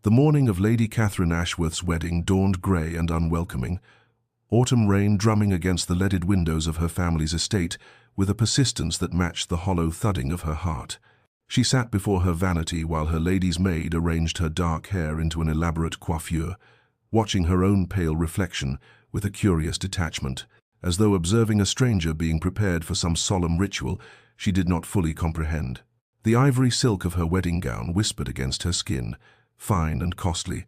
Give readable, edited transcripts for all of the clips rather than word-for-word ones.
The morning of Lady Catherine Ashworth's wedding dawned grey and unwelcoming, autumn rain drumming against the leaded windows of her family's estate with a persistence that matched the hollow thudding of her heart. She sat before her vanity while her lady's maid arranged her dark hair into an elaborate coiffure, watching her own pale reflection with a curious detachment, as though observing a stranger being prepared for some solemn ritual she did not fully comprehend. The ivory silk of her wedding gown whispered against her skin, fine and costly,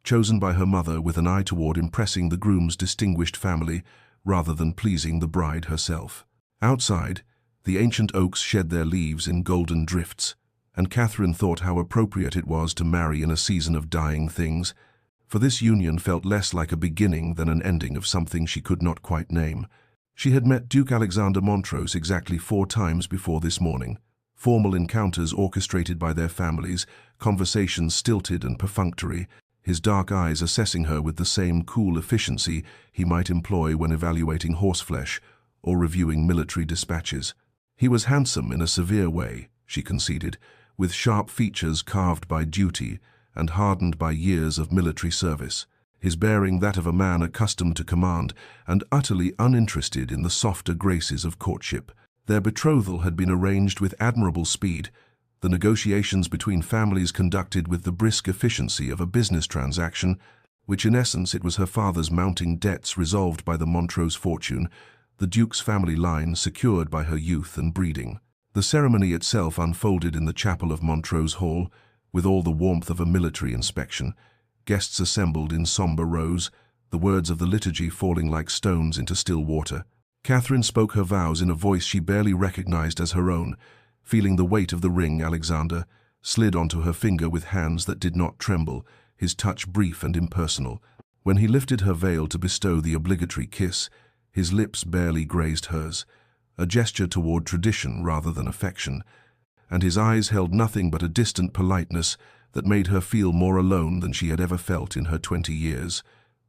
chosen by her mother with an eye toward impressing the groom's distinguished family rather than pleasing the bride herself. Outside, the ancient oaks shed their leaves in golden drifts, and Catherine thought how appropriate it was to marry in a season of dying things, for this union felt less like a beginning than an ending of something she could not quite name. She had met Duke Alexander Montrose exactly 4 times before this morning, formal encounters orchestrated by their families, conversations stilted and perfunctory, his dark eyes assessing her with the same cool efficiency he might employ when evaluating horseflesh or reviewing military dispatches. He was handsome in a severe way, she conceded, with sharp features carved by duty and hardened by years of military service, his bearing that of a man accustomed to command and utterly uninterested in the softer graces of courtship. Their betrothal had been arranged with admirable speed, the negotiations between families conducted with the brisk efficiency of a business transaction, which in essence it was her father's mounting debts resolved by the Montrose fortune, the Duke's family line secured by her youth and breeding. The ceremony itself unfolded in the chapel of Montrose Hall, with all the warmth of a military inspection. Guests assembled in sombre rows, the words of the liturgy falling like stones into still water. Catherine spoke her vows in a voice she barely recognized as her own, feeling the weight of the ring Alexander slid onto her finger with hands that did not tremble, his touch brief and impersonal. When he lifted her veil to bestow the obligatory kiss, his lips barely grazed hers, a gesture toward tradition rather than affection, and his eyes held nothing but a distant politeness that made her feel more alone than she had ever felt in her 20 years.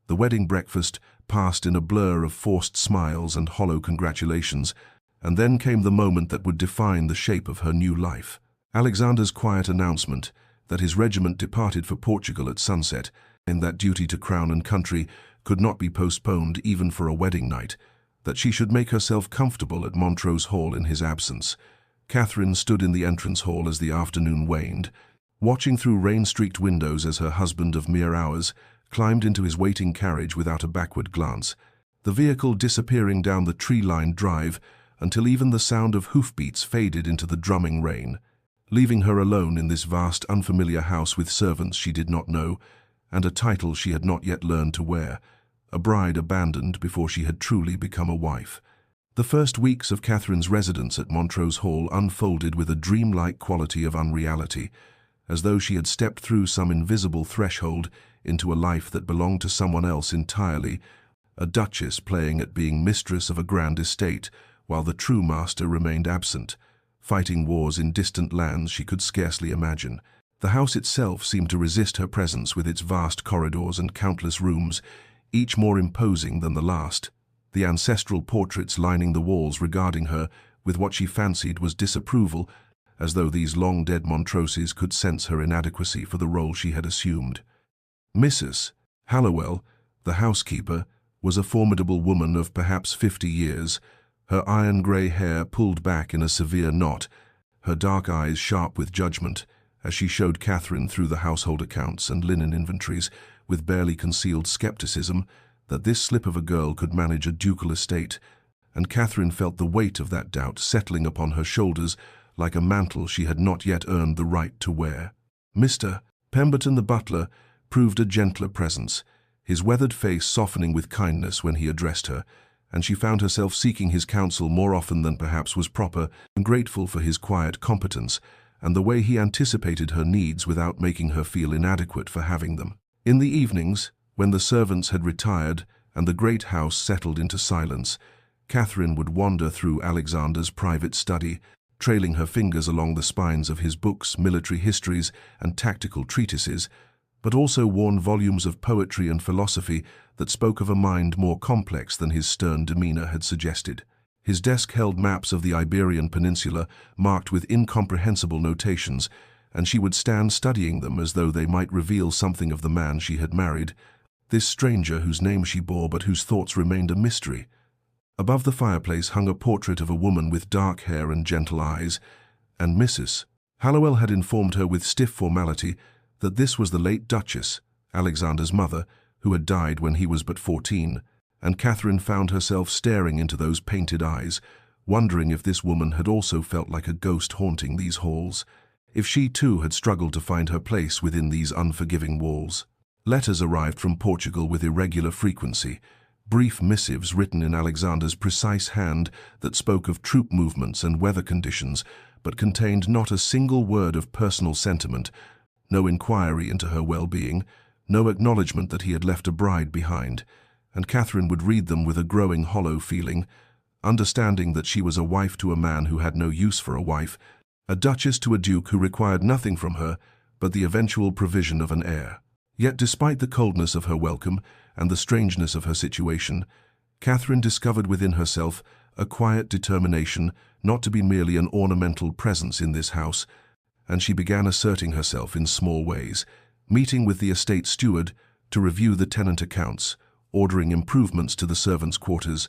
The wedding breakfast passed in a blur of forced smiles and hollow congratulations, and then came the moment that would define the shape of her new life. Alexander's quiet announcement that his regiment departed for Portugal at sunset, and that duty to crown and country could not be postponed even for a wedding night, that she should make herself comfortable at Montrose Hall in his absence. Catherine stood in the entrance hall as the afternoon waned, watching through rain-streaked windows as her husband of mere hours climbed into his waiting carriage without a backward glance, the vehicle disappearing down the tree-lined drive until even the sound of hoofbeats faded into the drumming rain, leaving her alone in this vast, unfamiliar house with servants she did not know and a title she had not yet learned to wear, a bride abandoned before she had truly become a wife. The first weeks of Catherine's residence at Montrose Hall unfolded with a dreamlike quality of unreality, as though she had stepped through some invisible threshold into a life that belonged to someone else entirely, a duchess playing at being mistress of a grand estate, while the true master remained absent, fighting wars in distant lands she could scarcely imagine. The house itself seemed to resist her presence with its vast corridors and countless rooms, each more imposing than the last, the ancestral portraits lining the walls regarding her with what she fancied was disapproval, as though these long-dead Montroses could sense her inadequacy for the role she had assumed. Mrs. Hallowell, the housekeeper, was a formidable woman of perhaps 50 years, her iron-grey hair pulled back in a severe knot, her dark eyes sharp with judgment, as she showed Catherine through the household accounts and linen inventories with barely concealed skepticism that this slip of a girl could manage a ducal estate, and Catherine felt the weight of that doubt settling upon her shoulders like a mantle she had not yet earned the right to wear. Mr. Pemberton the butler proved a gentler presence, his weathered face softening with kindness when he addressed her, and she found herself seeking his counsel more often than perhaps was proper, and grateful for his quiet competence and the way he anticipated her needs without making her feel inadequate for having them. In the evenings, when the servants had retired and the great house settled into silence, Catherine would wander through Alexander's private study, trailing her fingers along the spines of his books, military histories, and tactical treatises, but also worn volumes of poetry and philosophy that spoke of a mind more complex than his stern demeanor had suggested. His desk held maps of the Iberian Peninsula marked with incomprehensible notations, and she would stand studying them as though they might reveal something of the man she had married, this stranger whose name she bore but whose thoughts remained a mystery. Above the fireplace hung a portrait of a woman with dark hair and gentle eyes, and Mrs. Hallowell had informed her with stiff formality that this was the late Duchess, Alexander's mother, who had died when he was but 14, and Catherine found herself staring into those painted eyes, wondering if this woman had also felt like a ghost haunting these halls, if she too had struggled to find her place within these unforgiving walls. Letters arrived from Portugal with irregular frequency, brief missives written in Alexander's precise hand that spoke of troop movements and weather conditions, but contained not a single word of personal sentiment, no inquiry into her well-being, no acknowledgement that he had left a bride behind, and Catherine would read them with a growing hollow feeling, understanding that she was a wife to a man who had no use for a wife, a duchess to a duke who required nothing from her but the eventual provision of an heir. Yet despite the coldness of her welcome and the strangeness of her situation, Catherine discovered within herself a quiet determination not to be merely an ornamental presence in this house, and she began asserting herself in small ways, meeting with the estate steward to review the tenant accounts, ordering improvements to the servants' quarters,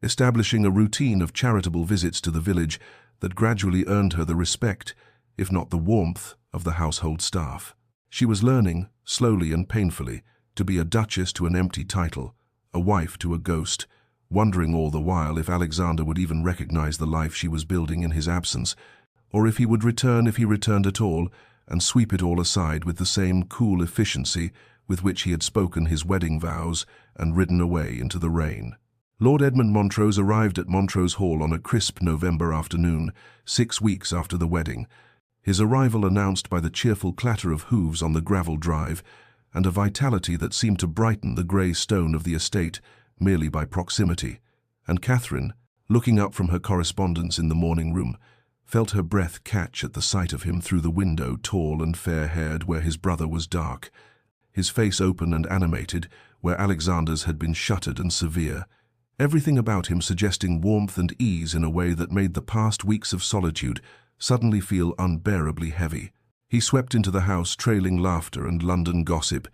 establishing a routine of charitable visits to the village that gradually earned her the respect, if not the warmth, of the household staff. She was learning, slowly and painfully, to be a duchess to an empty title, a wife to a ghost, wondering all the while if Alexander would even recognize the life she was building in his absence, or if he would return if he returned at all, and sweep it all aside with the same cool efficiency with which he had spoken his wedding vows and ridden away into the rain. Lord Edmund Montrose arrived at Montrose Hall on a crisp November afternoon, 6 weeks after the wedding, his arrival announced by the cheerful clatter of hooves on the gravel drive, and a vitality that seemed to brighten the grey stone of the estate merely by proximity, and Catherine, looking up from her correspondence in the morning room, felt her breath catch at the sight of him through the window, tall and fair-haired where his brother was dark, his face open and animated where Alexander's had been shuttered and severe, everything about him suggesting warmth and ease in a way that made the past weeks of solitude suddenly feel unbearably heavy. He swept into the house trailing laughter and London gossip,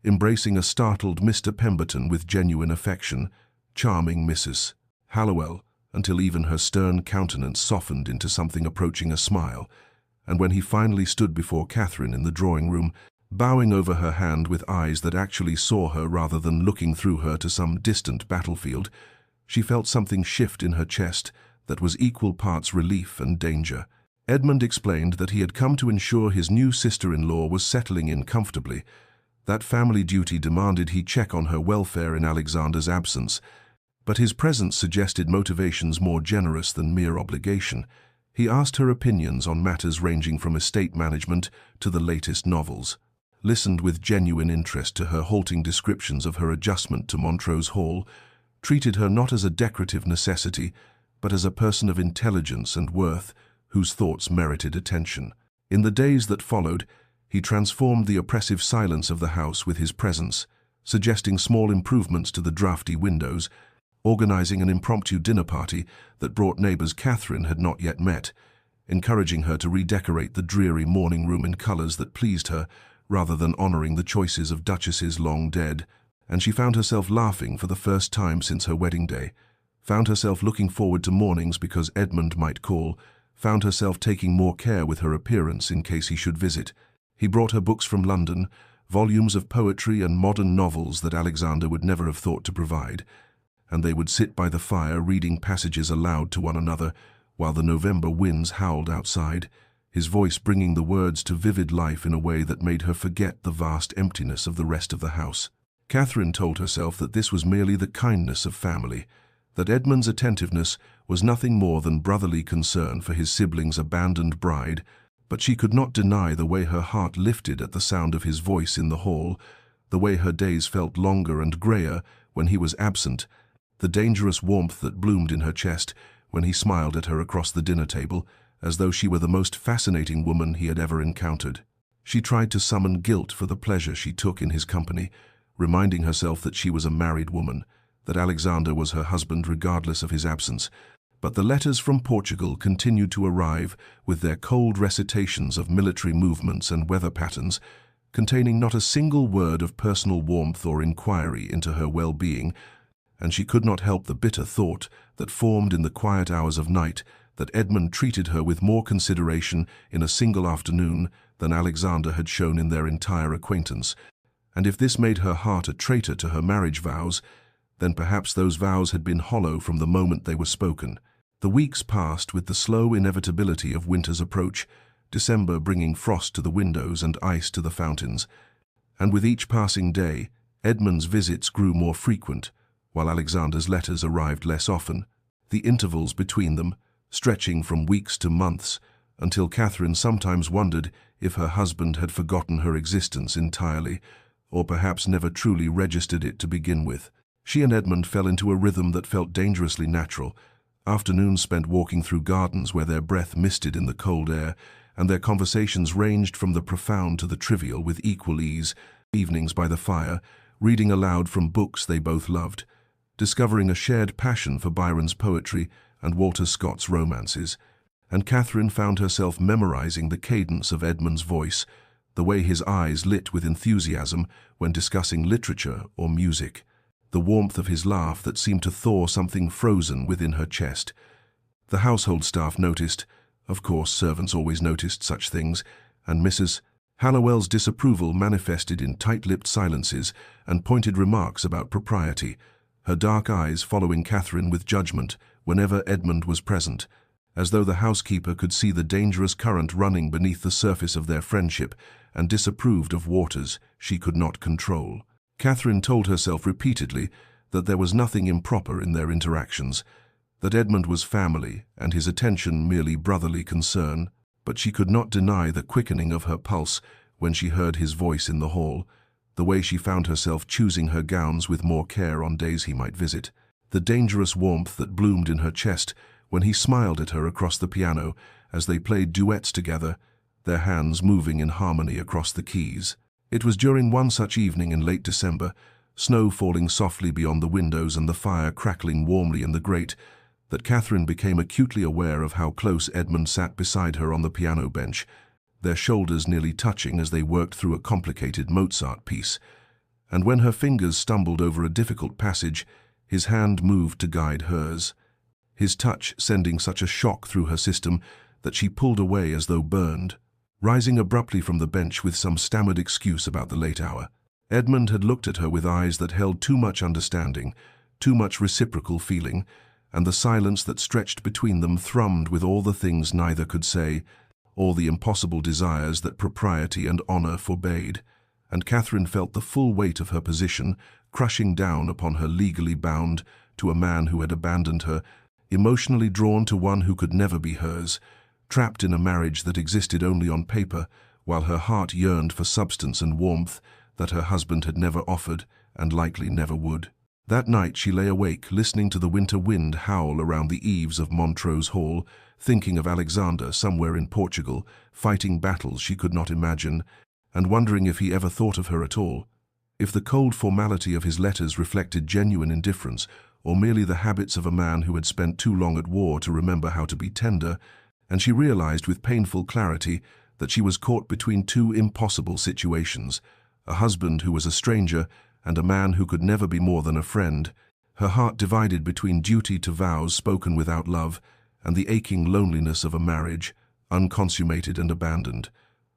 embracing a startled Mr. Pemberton with genuine affection, charming Mrs. Hallowell, until even her stern countenance softened into something approaching a smile, and when he finally stood before Catherine in the drawing-room, bowing over her hand with eyes that actually saw her rather than looking through her to some distant battlefield, she felt something shift in her chest that was equal parts relief and danger. Edmund explained that he had come to ensure his new sister-in-law was settling in comfortably, that family duty demanded he check on her welfare in Alexander's absence, but his presence suggested motivations more generous than mere obligation. He asked her opinions on matters ranging from estate management to the latest novels, listened with genuine interest to her halting descriptions of her adjustment to Montrose Hall, treated her not as a decorative necessity, but as a person of intelligence and worth whose thoughts merited attention. In the days that followed, he transformed the oppressive silence of the house with his presence, suggesting small improvements to the draughty windows, organizing an impromptu dinner party that brought neighbors Catherine had not yet met, encouraging her to redecorate the dreary morning room in colors that pleased her, rather than honoring the choices of duchesses long dead, and she found herself laughing for the first time since her wedding day, found herself looking forward to mornings because Edmund might call, found herself taking more care with her appearance in case he should visit. He brought her books from London, volumes of poetry and modern novels that Alexander would never have thought to provide, and they would sit by the fire reading passages aloud to one another while the November winds howled outside, his voice bringing the words to vivid life in a way that made her forget the vast emptiness of the rest of the house. Catherine told herself that this was merely the kindness of family, that Edmund's attentiveness was nothing more than brotherly concern for his sibling's abandoned bride, but she could not deny the way her heart lifted at the sound of his voice in the hall, the way her days felt longer and grayer when he was absent, the dangerous warmth that bloomed in her chest when he smiled at her across the dinner table, as though she were the most fascinating woman he had ever encountered. She tried to summon guilt for the pleasure she took in his company, reminding herself that she was a married woman, that Alexander was her husband regardless of his absence, But the letters from Portugal continued to arrive with their cold recitations of military movements and weather patterns, containing not a single word of personal warmth or inquiry into her well-being, and she could not help the bitter thought that formed in the quiet hours of night that Edmund treated her with more consideration in a single afternoon than Alexander had shown in their entire acquaintance. And if this made her heart a traitor to her marriage vows, then perhaps those vows had been hollow from the moment they were spoken. The weeks passed with the slow inevitability of winter's approach, December bringing frost to the windows and ice to the fountains, and with each passing day, Edmund's visits grew more frequent, while Alexander's letters arrived less often, the intervals between them stretching from weeks to months, until Catherine sometimes wondered if her husband had forgotten her existence entirely, or perhaps never truly registered it to begin with. She and Edmund fell into a rhythm that felt dangerously natural, afternoons spent walking through gardens where their breath misted in the cold air, and their conversations ranged from the profound to the trivial with equal ease, evenings by the fire, reading aloud from books they both loved, discovering a shared passion for Byron's poetry and Walter Scott's romances, and Catherine found herself memorizing the cadence of Edmund's voice, the way his eyes lit with enthusiasm when discussing literature or music, the warmth of his laugh that seemed to thaw something frozen within her chest. The household staff noticed, of course servants always noticed such things, and Mrs. Hallowell's disapproval manifested in tight-lipped silences and pointed remarks about propriety, her dark eyes following Catherine with judgment whenever Edmund was present, as though the housekeeper could see the dangerous current running beneath the surface of their friendship and disapproved of waters she could not control. Catherine told herself repeatedly that there was nothing improper in their interactions, that Edmund was family and his attention merely brotherly concern, but she could not deny the quickening of her pulse when she heard his voice in the hall, the way she found herself choosing her gowns with more care on days he might visit, the dangerous warmth that bloomed in her chest when he smiled at her across the piano as they played duets together, their hands moving in harmony across the keys. It was during one such evening in late December, snow falling softly beyond the windows and the fire crackling warmly in the grate, that Catherine became acutely aware of how close Edmund sat beside her on the piano bench, their shoulders nearly touching as they worked through a complicated Mozart piece. And when her fingers stumbled over a difficult passage, his hand moved to guide hers, his touch sending such a shock through her system that she pulled away as though burned, rising abruptly from the bench with some stammered excuse about the late hour. Edmund had looked at her with eyes that held too much understanding, too much reciprocal feeling, and the silence that stretched between them thrummed with all the things neither could say, all the impossible desires that propriety and honor forbade, and Catherine felt the full weight of her position crushing down upon her legally bound to a man who had abandoned her, emotionally drawn to one who could never be hers, trapped in a marriage that existed only on paper, while her heart yearned for substance and warmth that her husband had never offered and likely never would. That night she lay awake, listening to the winter wind howl around the eaves of Montrose Hall, thinking of Alexander somewhere in Portugal, fighting battles she could not imagine, and wondering if he ever thought of her at all, if the cold formality of his letters reflected genuine indifference, or merely the habits of a man who had spent too long at war to remember how to be tender, and she realized with painful clarity that she was caught between two impossible situations, a husband who was a stranger and a man who could never be more than a friend, her heart divided between duty to vows spoken without love and the aching loneliness of a marriage, unconsummated and abandoned.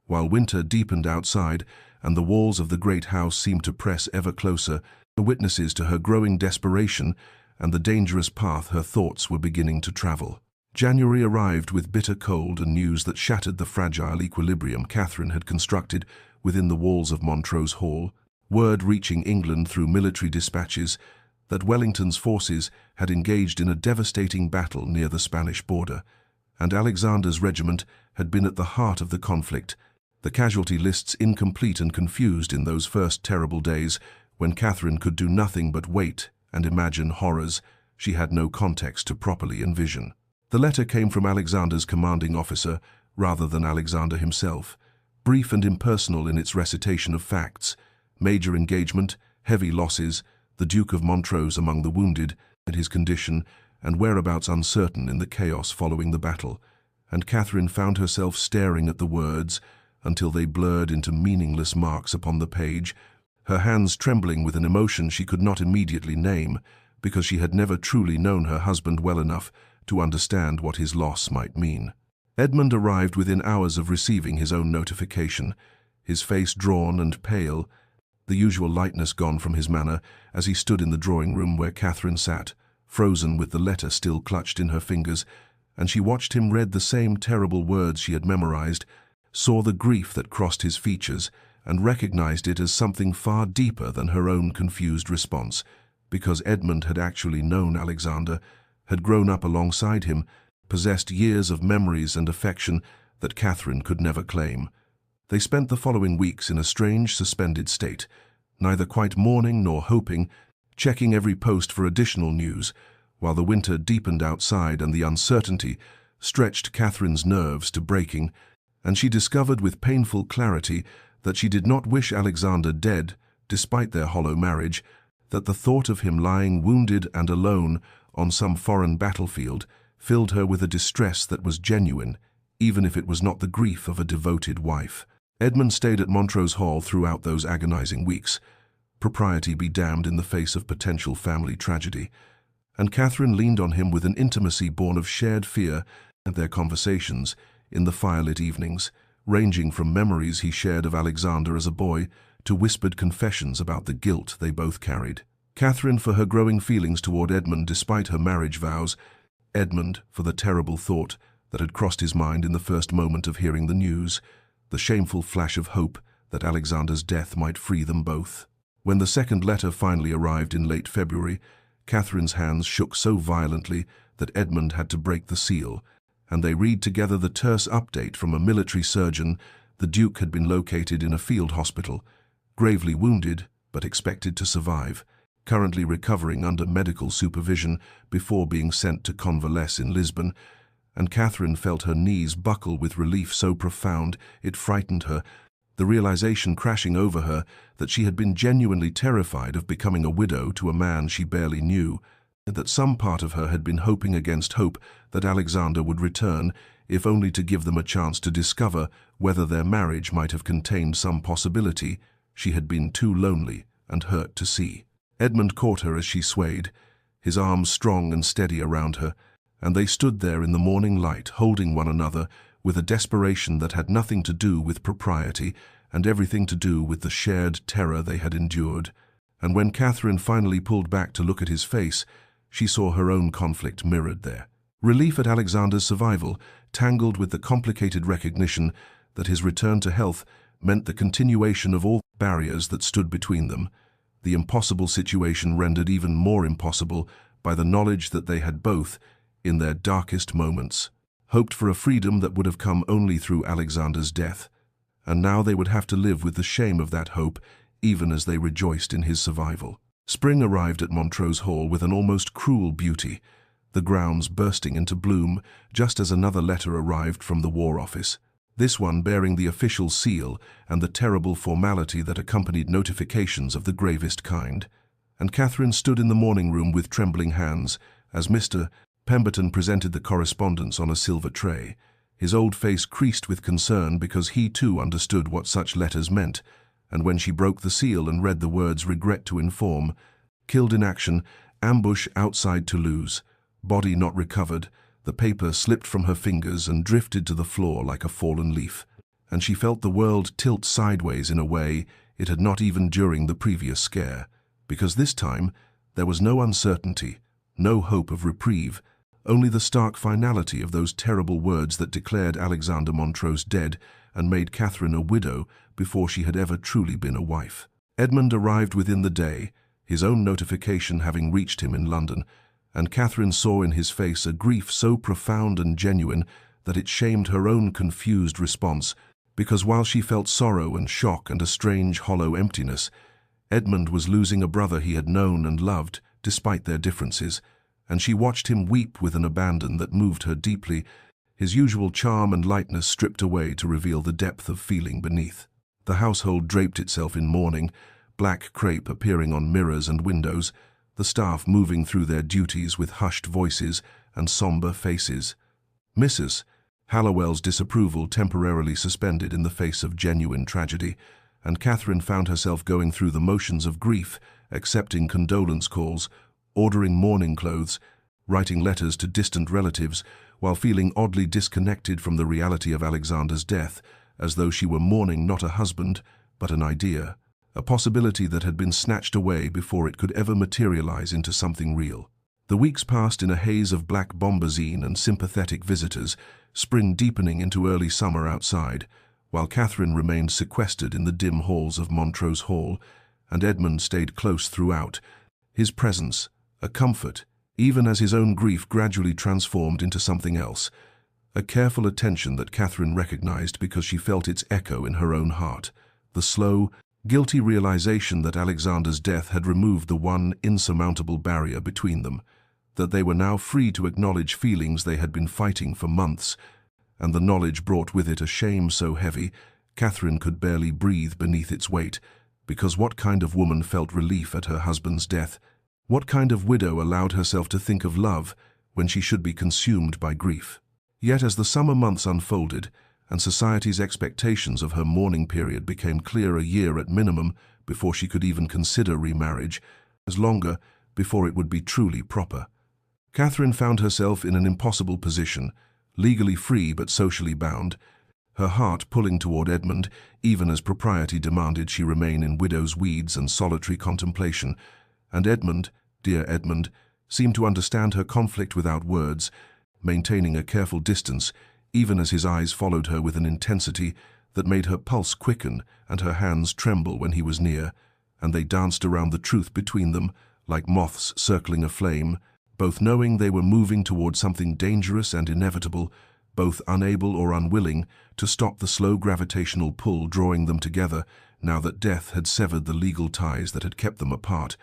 While winter deepened outside and the walls of the great house seemed to press ever closer, the witnesses to her growing desperation and the dangerous path her thoughts were beginning to travel. January arrived with bitter cold and news that shattered the fragile equilibrium Catherine had constructed within the walls of Montrose Hall, word reaching England through military dispatches that Wellington's forces had engaged in a devastating battle near the Spanish border, and Alexander's regiment had been at the heart of the conflict, the casualty lists incomplete and confused in those first terrible days when Catherine could do nothing but wait and imagine horrors she had no context to properly envision. The letter came from Alexander's commanding officer rather than Alexander himself, brief and impersonal in its recitation of facts: major engagement, heavy losses, the Duke of Montrose among the wounded, and his condition, and whereabouts uncertain in the chaos following the battle, and Catherine found herself staring at the words until they blurred into meaningless marks upon the page, her hands trembling with an emotion she could not immediately name, because she had never truly known her husband well enough to understand what his loss might mean. Edmund arrived within hours of receiving his own notification, his face drawn and pale, the usual lightness gone from his manner as he stood in the drawing-room where Catherine sat, frozen with the letter still clutched in her fingers, and she watched him read the same terrible words she had memorized, saw the grief that crossed his features, and recognized it as something far deeper than her own confused response, because Edmund had actually known Alexander, had grown up alongside him, possessed years of memories and affection that Catherine could never claim. They spent the following weeks in a strange, suspended state, neither quite mourning nor hoping, checking every post for additional news, while the winter deepened outside and the uncertainty stretched Catherine's nerves to breaking, and she discovered with painful clarity that she did not wish Alexander dead, despite their hollow marriage, that the thought of him lying wounded and alone on some foreign battlefield filled her with a distress that was genuine, even if it was not the grief of a devoted wife. Edmund stayed at Montrose Hall throughout those agonizing weeks, propriety be damned in the face of potential family tragedy, and Catherine leaned on him with an intimacy born of shared fear and their conversations in the firelit evenings, ranging from memories he shared of Alexander as a boy to whispered confessions about the guilt they both carried. Catherine for her growing feelings toward Edmund despite her marriage vows, Edmund for the terrible thought that had crossed his mind in the first moment of hearing the news, the shameful flash of hope that Alexander's death might free them both. When the second letter finally arrived in late February, Catherine's hands shook so violently that Edmund had to break the seal, and they read together the terse update from a military surgeon. The Duke had been located in a field hospital, gravely wounded but expected to survive, currently recovering under medical supervision before being sent to convalesce in Lisbon, and Catherine felt her knees buckle with relief so profound it frightened her, the realization crashing over her that she had been genuinely terrified of becoming a widow to a man she barely knew, and that some part of her had been hoping against hope that Alexander would return, if only to give them a chance to discover whether their marriage might have contained some possibility she had been too lonely and hurt to see. Edmund caught her as she swayed, his arms strong and steady around her, and they stood there in the morning light, holding one another with a desperation that had nothing to do with propriety and everything to do with the shared terror they had endured. And when Catherine finally pulled back to look at his face, she saw her own conflict mirrored there. Relief at Alexander's survival, tangled with the complicated recognition that his return to health meant the continuation of all barriers that stood between them, the impossible situation rendered even more impossible by the knowledge that they had both, in their darkest moments, hoped for a freedom that would have come only through Alexander's death, and now they would have to live with the shame of that hope even as they rejoiced in his survival. Spring arrived at Montrose Hall with an almost cruel beauty, the grounds bursting into bloom just as another letter arrived from the War Office, this one bearing the official seal and the terrible formality that accompanied notifications of the gravest kind. And Catherine stood in the morning room with trembling hands as Mr. Pemberton presented the correspondence on a silver tray, his old face creased with concern because he too understood what such letters meant, and when she broke the seal and read the words "regret to inform," "killed in action, ambush outside Toulouse, body not recovered," the paper slipped from her fingers and drifted to the floor like a fallen leaf, and she felt the world tilt sideways in a way it had not even during the previous scare, because this time there was no uncertainty, no hope of reprieve, only the stark finality of those terrible words that declared Alexander Montrose dead and made Catherine a widow before she had ever truly been a wife. Edmund arrived within the day, his own notification having reached him in London, and Catherine saw in his face a grief so profound and genuine that it shamed her own confused response, because while she felt sorrow and shock and a strange hollow emptiness, Edmund was losing a brother he had known and loved despite their differences, and she watched him weep with an abandon that moved her deeply, his usual charm and lightness stripped away to reveal the depth of feeling beneath. The household draped itself in mourning, black crepe appearing on mirrors and windows, the staff moving through their duties with hushed voices and sombre faces. Mrs. Hallowell's disapproval temporarily suspended in the face of genuine tragedy, and Catherine found herself going through the motions of grief, accepting condolence calls, ordering mourning clothes, writing letters to distant relatives, while feeling oddly disconnected from the reality of Alexander's death, as though she were mourning not a husband, but an idea, a possibility that had been snatched away before it could ever materialize into something real. The weeks passed in a haze of black bombazine and sympathetic visitors, spring deepening into early summer outside, while Catherine remained sequestered in the dim halls of Montrose Hall, and Edmund stayed close throughout, his presence a comfort, even as his own grief gradually transformed into something else, a careful attention that Catherine recognized because she felt its echo in her own heart, the slow, guilty realization that Alexander's death had removed the one insurmountable barrier between them, that they were now free to acknowledge feelings they had been fighting for months, and the knowledge brought with it a shame so heavy Catherine could barely breathe beneath its weight, because what kind of woman felt relief at her husband's death? What kind of widow allowed herself to think of love when she should be consumed by grief? Yet as the summer months unfolded, and society's expectations of her mourning period became clear a year at minimum before she could even consider remarriage, as longer before it would be truly proper, Catherine found herself in an impossible position, legally free but socially bound, her heart pulling toward Edmund, even as propriety demanded she remain in widow's weeds and solitary contemplation, and Edmund, dear Edmund, seemed to understand her conflict without words, maintaining a careful distance, even as his eyes followed her with an intensity that made her pulse quicken and her hands tremble when he was near, and they danced around the truth between them, like moths circling a flame, both knowing they were moving toward something dangerous and inevitable, both unable or unwilling to stop the slow gravitational pull drawing them together now that death had severed the legal ties that had kept them apart,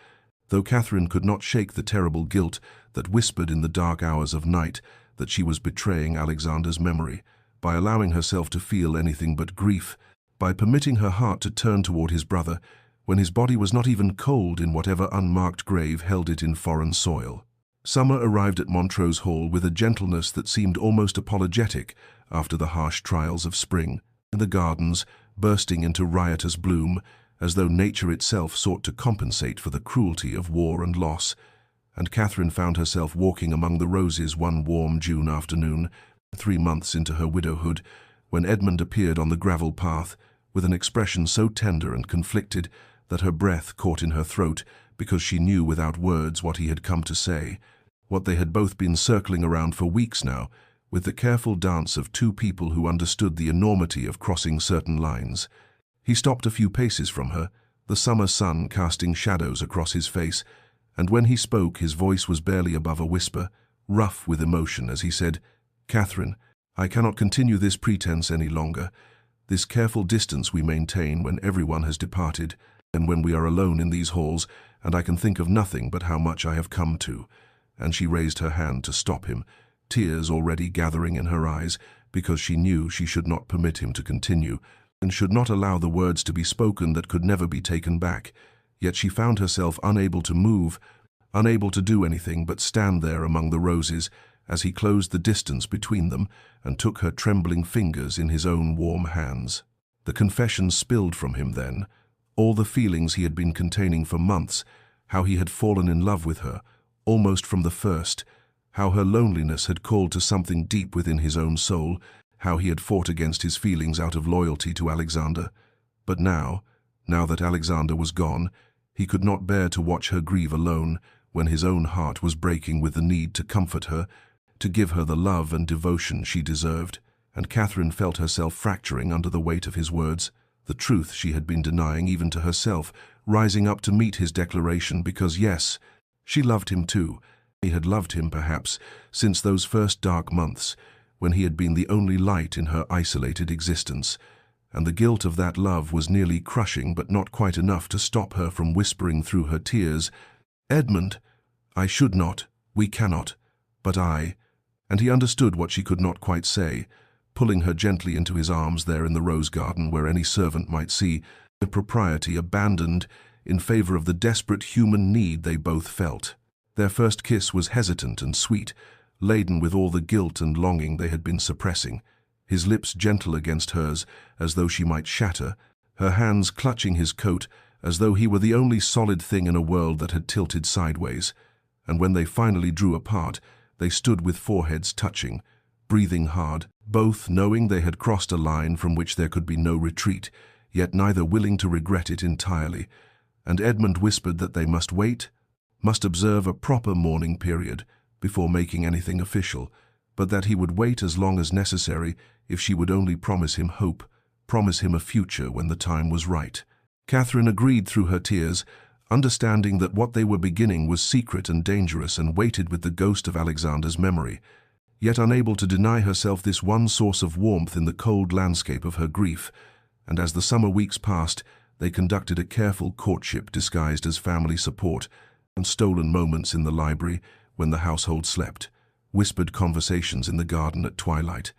though Catherine could not shake the terrible guilt that whispered in the dark hours of night that she was betraying Alexander's memory, by allowing herself to feel anything but grief, by permitting her heart to turn toward his brother, when his body was not even cold in whatever unmarked grave held it in foreign soil. Summer arrived at Montrose Hall with a gentleness that seemed almost apologetic after the harsh trials of spring, the gardens bursting into riotous bloom, as though nature itself sought to compensate for the cruelty of war and loss, and Catherine found herself walking among the roses one warm June afternoon, 3 months into her widowhood, when Edmund appeared on the gravel path with an expression so tender and conflicted that her breath caught in her throat because she knew without words what he had come to say, what they had both been circling around for weeks now, with the careful dance of two people who understood the enormity of crossing certain lines. He stopped a few paces from her, the summer sun casting shadows across his face, and when he spoke his voice was barely above a whisper, rough with emotion as he said, "Catherine, I cannot continue this pretense any longer. This careful distance we maintain when everyone has departed, and when we are alone in these halls, and I can think of nothing but how much I have come to." And she raised her hand to stop him, tears already gathering in her eyes, because she knew she should not permit him to continue, and should not allow the words to be spoken that could never be taken back. Yet she found herself unable to move, unable to do anything but stand there among the roses, as he closed the distance between them and took her trembling fingers in his own warm hands. The confession spilled from him then, all the feelings he had been containing for months, how he had fallen in love with her, almost from the first, how her loneliness had called to something deep within his own soul, how he had fought against his feelings out of loyalty to Alexander. But now that Alexander was gone, he could not bear to watch her grieve alone, when his own heart was breaking with the need to comfort her, to give her the love and devotion she deserved, and Catherine felt herself fracturing under the weight of his words, the truth she had been denying even to herself, rising up to meet his declaration because, yes, she loved him too. He had loved him, perhaps, since those first dark months, when he had been the only light in her isolated existence, and the guilt of that love was nearly crushing but not quite enough to stop her from whispering through her tears, "Edmund, I should not, we cannot, but I," and he understood what she could not quite say, pulling her gently into his arms there in the rose garden where any servant might see, the propriety abandoned, in favor of the desperate human need they both felt. Their first kiss was hesitant and sweet, laden with all the guilt and longing they had been suppressing, his lips gentle against hers as though she might shatter, her hands clutching his coat as though he were the only solid thing in a world that had tilted sideways. And when they finally drew apart, they stood with foreheads touching, breathing hard, both knowing they had crossed a line from which there could be no retreat, yet neither willing to regret it entirely. And Edmund whispered that they must wait, must observe a proper mourning period before making anything official, but that he would wait as long as necessary if she would only promise him hope, promise him a future when the time was right. Catherine agreed through her tears, understanding that what they were beginning was secret and dangerous and weighted with the ghost of Alexander's memory, yet unable to deny herself this one source of warmth in the cold landscape of her grief. And as the summer weeks passed, they conducted a careful courtship disguised as family support, and stolen moments in the library when the household slept, whispered conversations in the garden at twilight,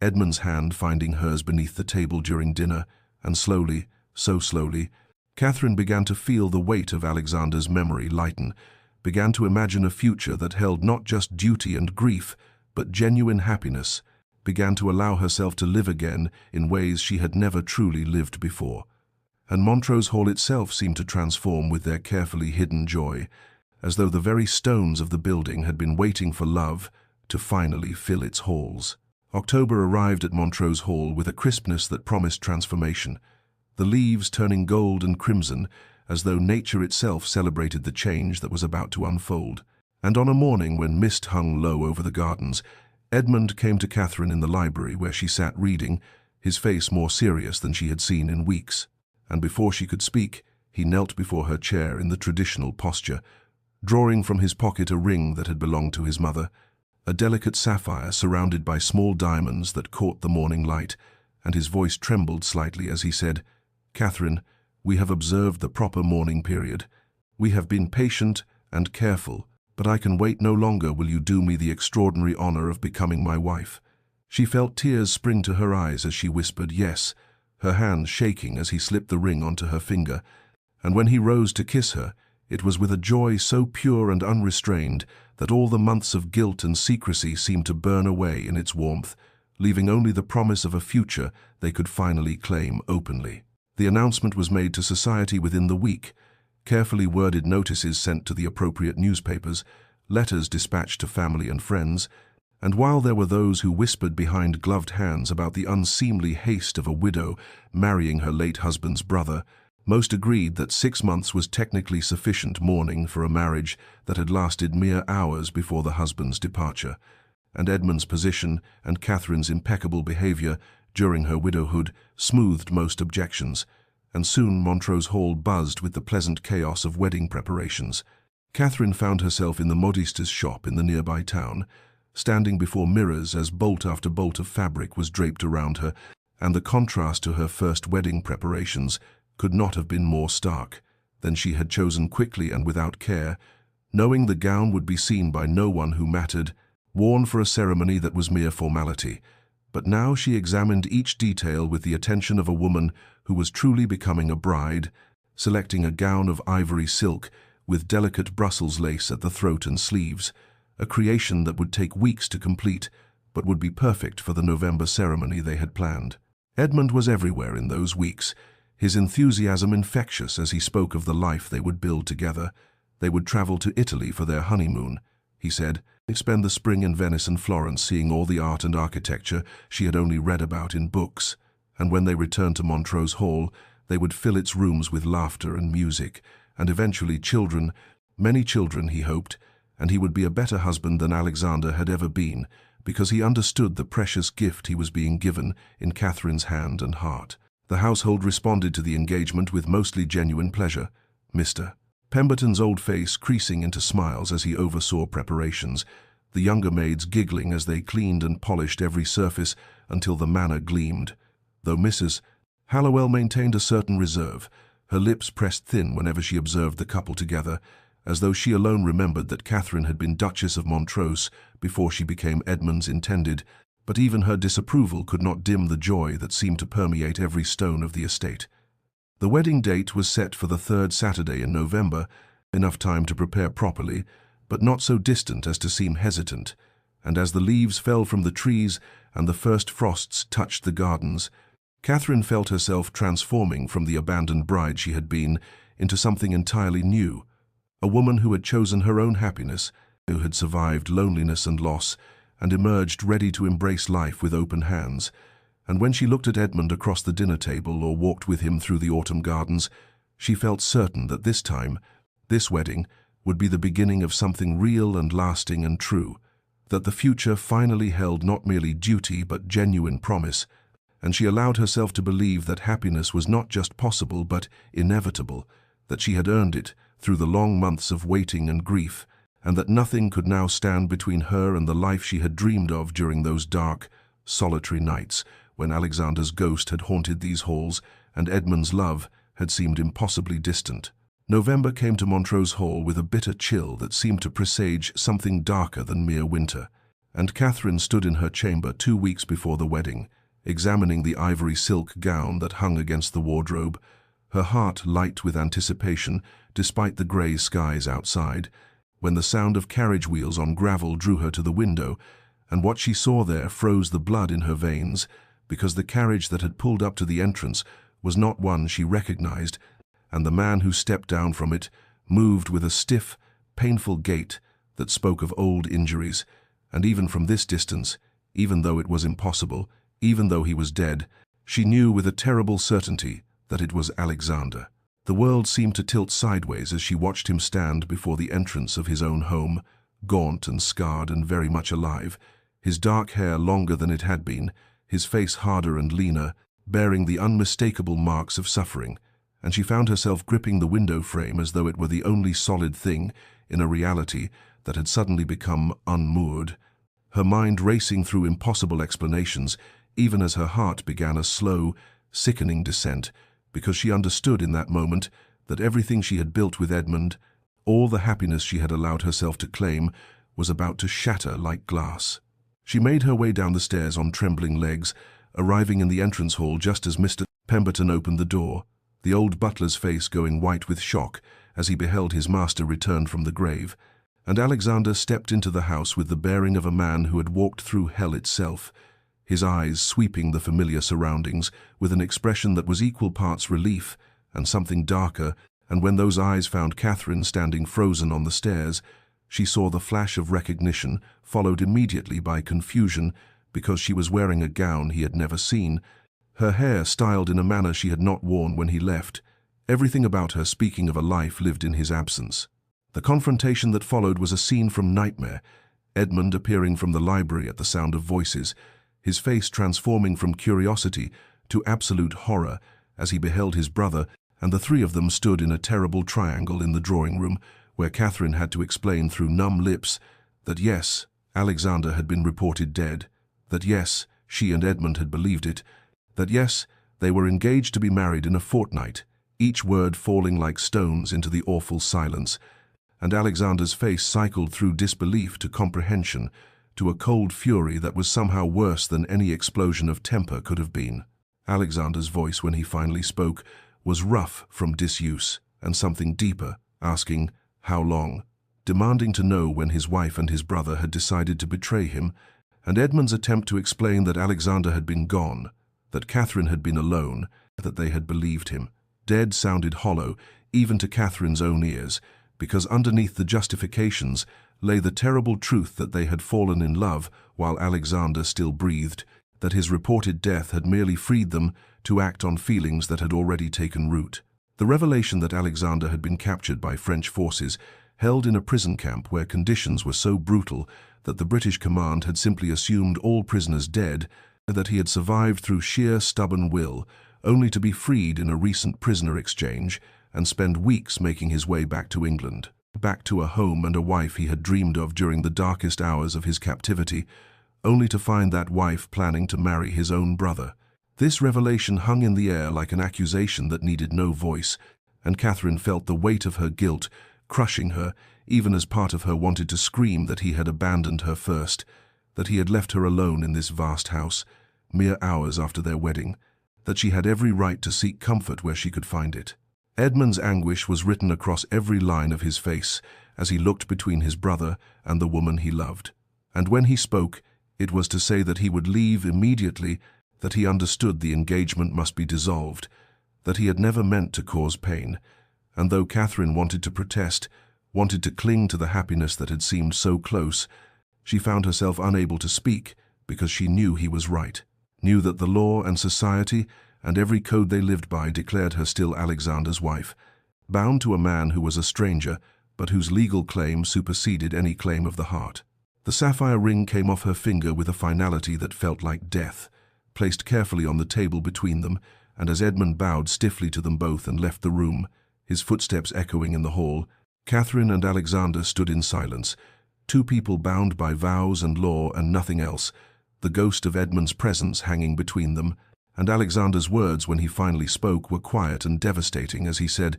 Edmund's hand finding hers beneath the table during dinner, and slowly, so slowly, Catherine began to feel the weight of Alexander's memory lighten, began to imagine a future that held not just duty and grief, but genuine happiness, began to allow herself to live again in ways she had never truly lived before. And Montrose Hall itself seemed to transform with their carefully hidden joy, as though the very stones of the building had been waiting for love to finally fill its halls. October arrived at Montrose Hall with a crispness that promised transformation, the leaves turning gold and crimson as though nature itself celebrated the change that was about to unfold. And on a morning when mist hung low over the gardens, Edmund came to Catherine in the library where she sat reading, his face more serious than she had seen in weeks. And before she could speak, he knelt before her chair in the traditional posture, drawing from his pocket a ring that had belonged to his mother, a delicate sapphire surrounded by small diamonds that caught the morning light, and his voice trembled slightly as he said, "Catherine, we have observed the proper mourning period. We have been patient and careful, but I can wait no longer. Will you do me the extraordinary honor of becoming my wife?" She felt tears spring to her eyes as she whispered yes, her hand shaking as he slipped the ring onto her finger, and when he rose to kiss her, it was with a joy so pure and unrestrained that all the months of guilt and secrecy seemed to burn away in its warmth, leaving only the promise of a future they could finally claim openly. The announcement was made to society within the week, carefully worded notices sent to the appropriate newspapers, letters dispatched to family and friends, and while there were those who whispered behind gloved hands about the unseemly haste of a widow marrying her late husband's brother, most agreed that 6 months was technically sufficient mourning for a marriage that had lasted mere hours before the husband's departure, and Edmund's position and Catherine's impeccable behavior during her widowhood smoothed most objections, and soon Montrose Hall buzzed with the pleasant chaos of wedding preparations. Catherine found herself in the modiste's shop in the nearby town, standing before mirrors as bolt after bolt of fabric was draped around her, and the contrast to her first wedding preparations could not have been more stark than she had chosen quickly and without care, knowing the gown would be seen by no one who mattered, worn for a ceremony that was mere formality. But now she examined each detail with the attention of a woman who was truly becoming a bride, selecting a gown of ivory silk with delicate Brussels lace at the throat and sleeves, a creation that would take weeks to complete, but would be perfect for the November ceremony they had planned. Edmund was everywhere in those weeks, his enthusiasm infectious as he spoke of the life they would build together. They would travel to Italy for their honeymoon, he said, spend the spring in Venice and Florence seeing all the art and architecture she had only read about in books, and when they returned to Montrose Hall, they would fill its rooms with laughter and music, and eventually children, many children, he hoped, and he would be a better husband than Alexander had ever been, because he understood the precious gift he was being given in Catherine's hand and heart. The household responded to the engagement with mostly genuine pleasure, Mr. Pemberton's old face creasing into smiles as he oversaw preparations, the younger maids giggling as they cleaned and polished every surface until the manor gleamed, though Mrs. Hallowell maintained a certain reserve, her lips pressed thin whenever she observed the couple together, as though she alone remembered that Catherine had been Duchess of Montrose before she became Edmund's intended, but even her disapproval could not dim the joy that seemed to permeate every stone of the estate. The wedding date was set for the third Saturday in November, enough time to prepare properly, but not so distant as to seem hesitant, and as the leaves fell from the trees and the first frosts touched the gardens, Catherine felt herself transforming from the abandoned bride she had been into something entirely new, a woman who had chosen her own happiness, who had survived loneliness and loss, and emerged ready to embrace life with open hands. And when she looked at Edmund across the dinner table or walked with him through the autumn gardens, she felt certain that this time, this wedding, would be the beginning of something real and lasting and true, that the future finally held not merely duty but genuine promise, and she allowed herself to believe that happiness was not just possible but inevitable, that she had earned it through the long months of waiting and grief, and that nothing could now stand between her and the life she had dreamed of during those dark, solitary nights when Alexander's ghost had haunted these halls and Edmund's love had seemed impossibly distant. November came to Montrose Hall with a bitter chill that seemed to presage something darker than mere winter, and Catherine stood in her chamber 2 weeks before the wedding, examining the ivory silk gown that hung against the wardrobe, her heart light with anticipation despite the grey skies outside, when the sound of carriage wheels on gravel drew her to the window, and what she saw there froze the blood in her veins, because the carriage that had pulled up to the entrance was not one she recognized, and the man who stepped down from it moved with a stiff, painful gait that spoke of old injuries, and even from this distance, even though it was impossible, even though he was dead, she knew with a terrible certainty that it was Alexander. The world seemed to tilt sideways as she watched him stand before the entrance of his own home, gaunt and scarred and very much alive, his dark hair longer than it had been, his face harder and leaner, bearing the unmistakable marks of suffering, and she found herself gripping the window frame as though it were the only solid thing in a reality that had suddenly become unmoored, her mind racing through impossible explanations, even as her heart began a slow, sickening descent, because she understood in that moment that everything she had built with Edmund, all the happiness she had allowed herself to claim, was about to shatter like glass. She made her way down the stairs on trembling legs, arriving in the entrance hall just as Mr. Pemberton opened the door, the old butler's face going white with shock as he beheld his master return from the grave, and Alexander stepped into the house with the bearing of a man who had walked through hell itself, his eyes sweeping the familiar surroundings with an expression that was equal parts relief and something darker, and when those eyes found Catherine standing frozen on the stairs, she saw the flash of recognition, followed immediately by confusion, because she was wearing a gown he had never seen, her hair styled in a manner she had not worn when he left, everything about her speaking of a life lived in his absence. The confrontation that followed was a scene from nightmare, Edmund appearing from the library at the sound of voices, his face transforming from curiosity to absolute horror as he beheld his brother, and the three of them stood in a terrible triangle in the drawing room, where Catherine had to explain through numb lips that yes, Alexander had been reported dead, that yes, she and Edmund had believed it, that yes, they were engaged to be married in a fortnight, each word falling like stones into the awful silence, and Alexander's face cycled through disbelief to comprehension, to a cold fury that was somehow worse than any explosion of temper could have been. Alexander's voice, when he finally spoke, was rough from disuse, and something deeper, asking, "How long?" demanding to know when his wife and his brother had decided to betray him, and Edmund's attempt to explain that Alexander had been gone, that Catherine had been alone, that they had believed him. Dead sounded hollow, even to Catherine's own ears, because underneath the justifications lay the terrible truth that they had fallen in love while Alexander still breathed, that his reported death had merely freed them to act on feelings that had already taken root. The revelation that Alexander had been captured by French forces, held in a prison camp where conditions were so brutal that the British command had simply assumed all prisoners dead, and that he had survived through sheer stubborn will, only to be freed in a recent prisoner exchange and spend weeks making his way back to England, back to a home and a wife he had dreamed of during the darkest hours of his captivity, only to find that wife planning to marry his own brother. This revelation hung in the air like an accusation that needed no voice, and Catherine felt the weight of her guilt crushing her, even as part of her wanted to scream that he had abandoned her first, that he had left her alone in this vast house, mere hours after their wedding, that she had every right to seek comfort where she could find it. Edmund's anguish was written across every line of his face as he looked between his brother and the woman he loved. And when he spoke, it was to say that he would leave immediately, that he understood the engagement must be dissolved, that he had never meant to cause pain. And though Catherine wanted to protest, wanted to cling to the happiness that had seemed so close, she found herself unable to speak because she knew he was right, knew that the law and society and every code they lived by declared her still Alexander's wife, bound to a man who was a stranger, but whose legal claim superseded any claim of the heart. The sapphire ring came off her finger with a finality that felt like death, placed carefully on the table between them, and as Edmund bowed stiffly to them both and left the room, his footsteps echoing in the hall, Catherine and Alexander stood in silence, two people bound by vows and law and nothing else, the ghost of Edmund's presence hanging between them, and Alexander's words when he finally spoke were quiet and devastating as he said,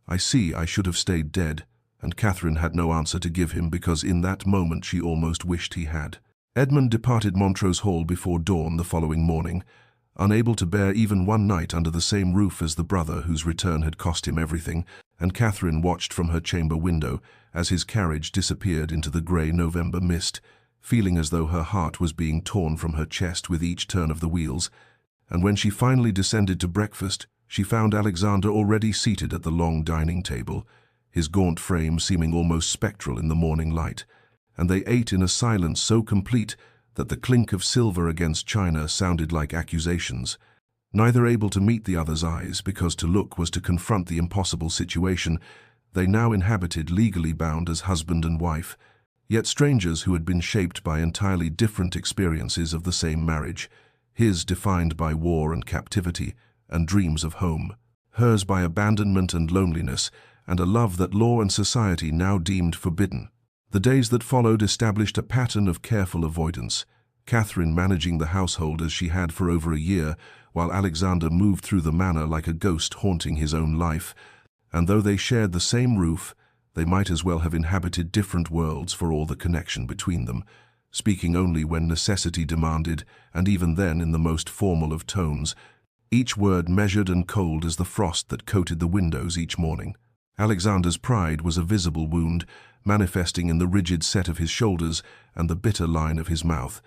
"I see I should have stayed dead," and Catherine had no answer to give him because in that moment she almost wished he had. Edmund departed Montrose Hall before dawn the following morning, unable to bear even one night under the same roof as the brother whose return had cost him everything, and Catherine watched from her chamber window as his carriage disappeared into the grey November mist, feeling as though her heart was being torn from her chest with each turn of the wheels. And when she finally descended to breakfast, she found Alexander already seated at the long dining table, his gaunt frame seeming almost spectral in the morning light, and they ate in a silence so complete that the clink of silver against china sounded like accusations, neither able to meet the other's eyes because to look was to confront the impossible situation they now inhabited, legally bound as husband and wife, yet strangers who had been shaped by entirely different experiences of the same marriage, his defined by war and captivity and dreams of home, hers by abandonment and loneliness, and a love that law and society now deemed forbidden. The days that followed established a pattern of careful avoidance, Catherine managing the household as she had for over a year, while Alexander moved through the manor like a ghost haunting his own life, and though they shared the same roof, they might as well have inhabited different worlds for all the connection between them, speaking only when necessity demanded, and even then in the most formal of tones, each word measured and cold as the frost that coated the windows each morning. Alexander's pride was a visible wound, manifesting in the rigid set of his shoulders and the bitter line of his mouth,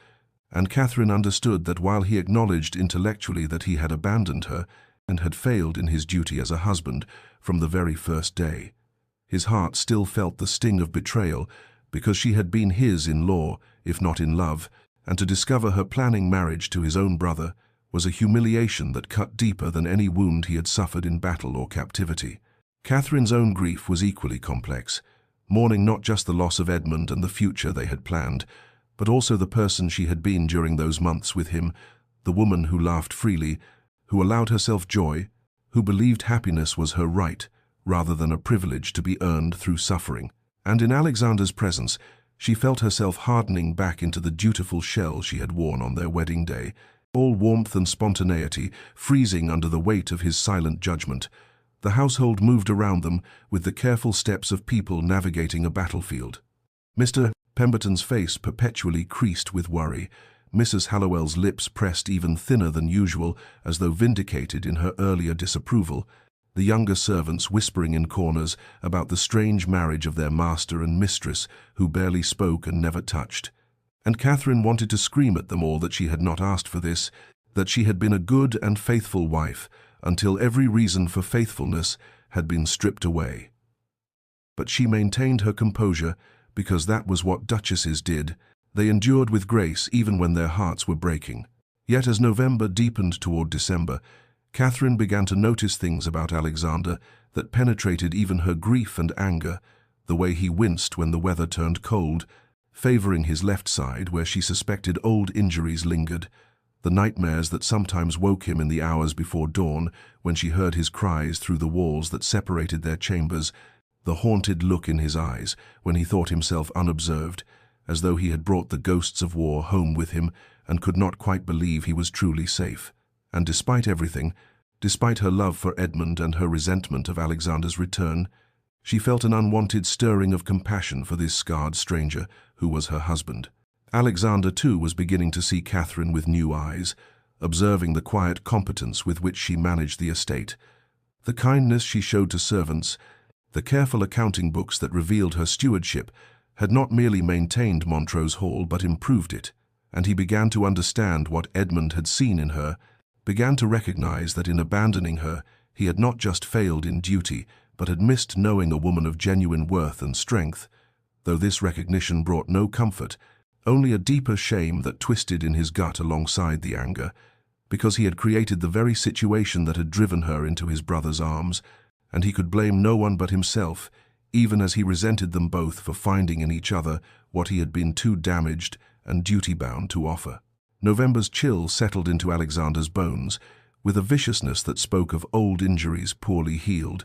and Catherine understood that while he acknowledged intellectually that he had abandoned her and had failed in his duty as a husband from the very first day, his heart still felt the sting of betrayal because she had been his in law, if not in love, and to discover her planning marriage to his own brother was a humiliation that cut deeper than any wound he had suffered in battle or captivity. Catherine's own grief was equally complex, mourning not just the loss of Edmund and the future they had planned, but also the person she had been during those months with him, the woman who laughed freely, who allowed herself joy, who believed happiness was her right, rather than a privilege to be earned through suffering. And in Alexander's presence, she felt herself hardening back into the dutiful shell she had worn on their wedding day, all warmth and spontaneity, freezing under the weight of his silent judgment. The household moved around them with the careful steps of people navigating a battlefield. Mr. Pemberton's face perpetually creased with worry, Mrs. Hallowell's lips pressed even thinner than usual as though vindicated in her earlier disapproval, the younger servants whispering in corners about the strange marriage of their master and mistress who barely spoke and never touched. And Catherine wanted to scream at them all that she had not asked for this, that she had been a good and faithful wife until every reason for faithfulness had been stripped away. But she maintained her composure because that was what duchesses did. They endured with grace even when their hearts were breaking. Yet as November deepened toward December, Catherine began to notice things about Alexander that penetrated even her grief and anger, the way he winced when the weather turned cold, favoring his left side where she suspected old injuries lingered, the nightmares that sometimes woke him in the hours before dawn when she heard his cries through the walls that separated their chambers, the haunted look in his eyes when he thought himself unobserved, as though he had brought the ghosts of war home with him and could not quite believe he was truly safe. And despite everything, despite her love for Edmund and her resentment of Alexander's return, she felt an unwanted stirring of compassion for this scarred stranger who was her husband. Alexander, too, was beginning to see Catherine with new eyes, observing the quiet competence with which she managed the estate, the kindness she showed to servants, the careful accounting books that revealed her stewardship, had not merely maintained Montrose Hall but improved it, and he began to understand what Edmund had seen in her, began to recognize that in abandoning her, he had not just failed in duty, but had missed knowing a woman of genuine worth and strength. Though this recognition brought no comfort, only a deeper shame that twisted in his gut alongside the anger, because he had created the very situation that had driven her into his brother's arms, and he could blame no one but himself, even as he resented them both for finding in each other what he had been too damaged and duty-bound to offer. November's chill settled into Alexander's bones, with a viciousness that spoke of old injuries poorly healed,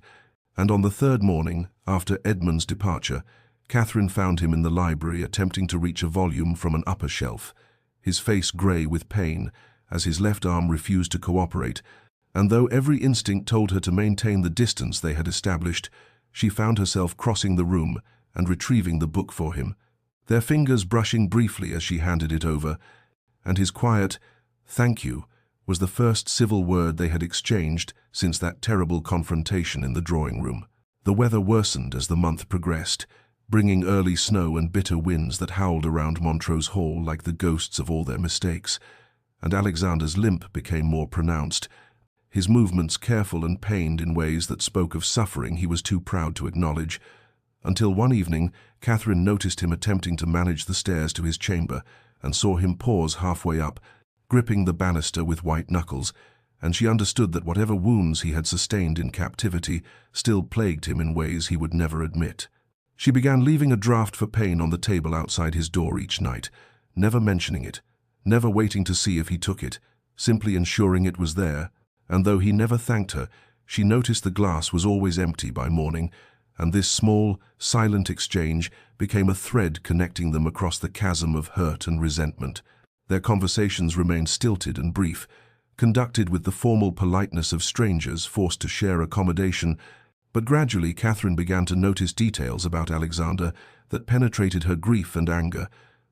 and on the third morning, after Edmund's departure, Catherine found him in the library attempting to reach a volume from an upper shelf, his face grey with pain, as his left arm refused to cooperate, and though every instinct told her to maintain the distance they had established, she found herself crossing the room and retrieving the book for him, their fingers brushing briefly as she handed it over, and his quiet, "Thank you," was the first civil word they had exchanged since that terrible confrontation in the drawing-room. The weather worsened as the month progressed, bringing early snow and bitter winds that howled around Montrose Hall like the ghosts of all their mistakes, and Alexander's limp became more pronounced, his movements careful and pained in ways that spoke of suffering he was too proud to acknowledge, until one evening Catherine noticed him attempting to manage the stairs to his chamber and saw him pause halfway up, gripping the banister with white knuckles, and she understood that whatever wounds he had sustained in captivity still plagued him in ways he would never admit. She began leaving a draft for pain on the table outside his door each night, never mentioning it, never waiting to see if he took it, simply ensuring it was there, and though he never thanked her, she noticed the glass was always empty by morning, and this small, silent exchange became a thread connecting them across the chasm of hurt and resentment. Their conversations remained stilted and brief, conducted with the formal politeness of strangers forced to share accommodation, but gradually Catherine began to notice details about Alexander that penetrated her grief and anger,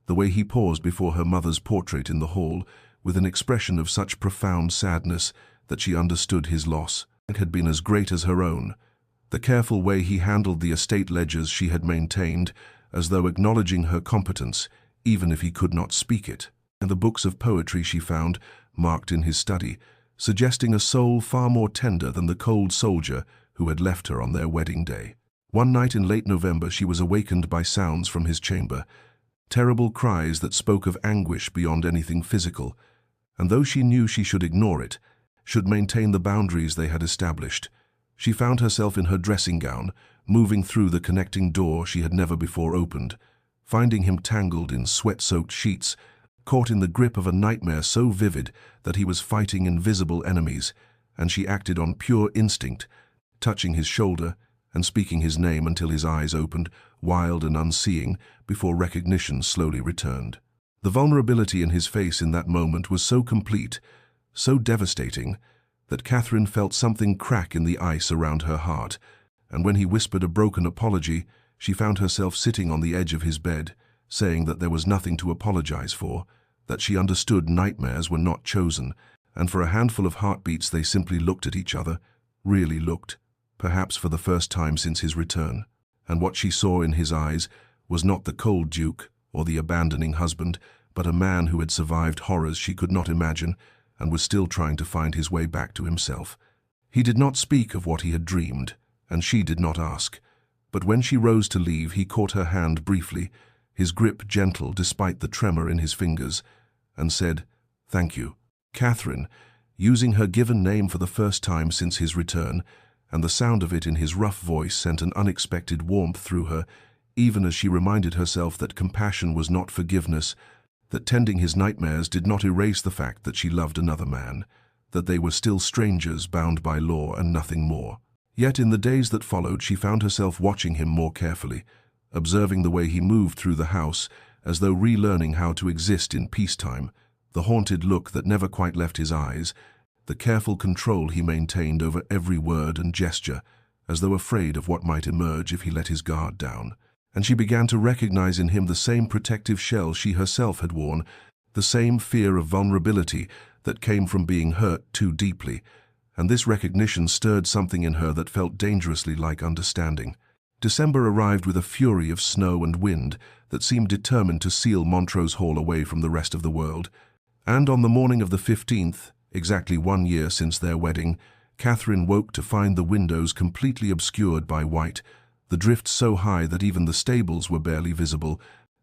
the way he paused before her mother's portrait in the hall, with an expression of such profound sadness that she understood his loss had been as great as her own, the careful way he handled the estate ledgers she had maintained, as though acknowledging her competence, even if he could not speak it, and the books of poetry she found, marked in his study, suggesting a soul far more tender than the cold soldier who had left her on their wedding day. One night in late November she was awakened by sounds from his chamber, terrible cries that spoke of anguish beyond anything physical, and though she knew she should ignore it, should maintain the boundaries they had established, she found herself in her dressing gown, moving through the connecting door she had never before opened, finding him tangled in sweat-soaked sheets, caught in the grip of a nightmare so vivid that he was fighting invisible enemies, and she acted on pure instinct, touching his shoulder and speaking his name until his eyes opened, wild and unseeing, before recognition slowly returned. The vulnerability in his face in that moment was so complete, so devastating, that Catherine felt something crack in the ice around her heart, and when he whispered a broken apology, she found herself sitting on the edge of his bed, saying that there was nothing to apologize for, that she understood nightmares were not chosen, and for a handful of heartbeats they simply looked at each other, really looked, perhaps for the first time since his return, and what she saw in his eyes was not the cold Duke or the abandoning husband, but a man who had survived horrors she could not imagine and was still trying to find his way back to himself. He did not speak of what he had dreamed, and she did not ask, but when she rose to leave he caught her hand briefly, his grip gentle despite the tremor in his fingers, and said, "Thank you." Catherine, using her given name for the first time since his return, and the sound of it in his rough voice sent an unexpected warmth through her, even as she reminded herself that compassion was not forgiveness, that tending his nightmares did not erase the fact that she loved another man, that they were still strangers bound by law and nothing more. Yet in the days that followed she found herself watching him more carefully, observing the way he moved through the house, as though relearning how to exist in peacetime, the haunted look that never quite left his eyes, the careful control he maintained over every word and gesture, as though afraid of what might emerge if he let his guard down. And she began to recognize in him the same protective shell she herself had worn, the same fear of vulnerability that came from being hurt too deeply, and this recognition stirred something in her that felt dangerously like understanding. December arrived with a fury of snow and wind that seemed determined to seal Montrose Hall away from the rest of the world. And on the morning of the 15th, exactly 1 year since their wedding, Catherine woke to find the windows completely obscured by white, the drifts so high that even the stables were barely visible,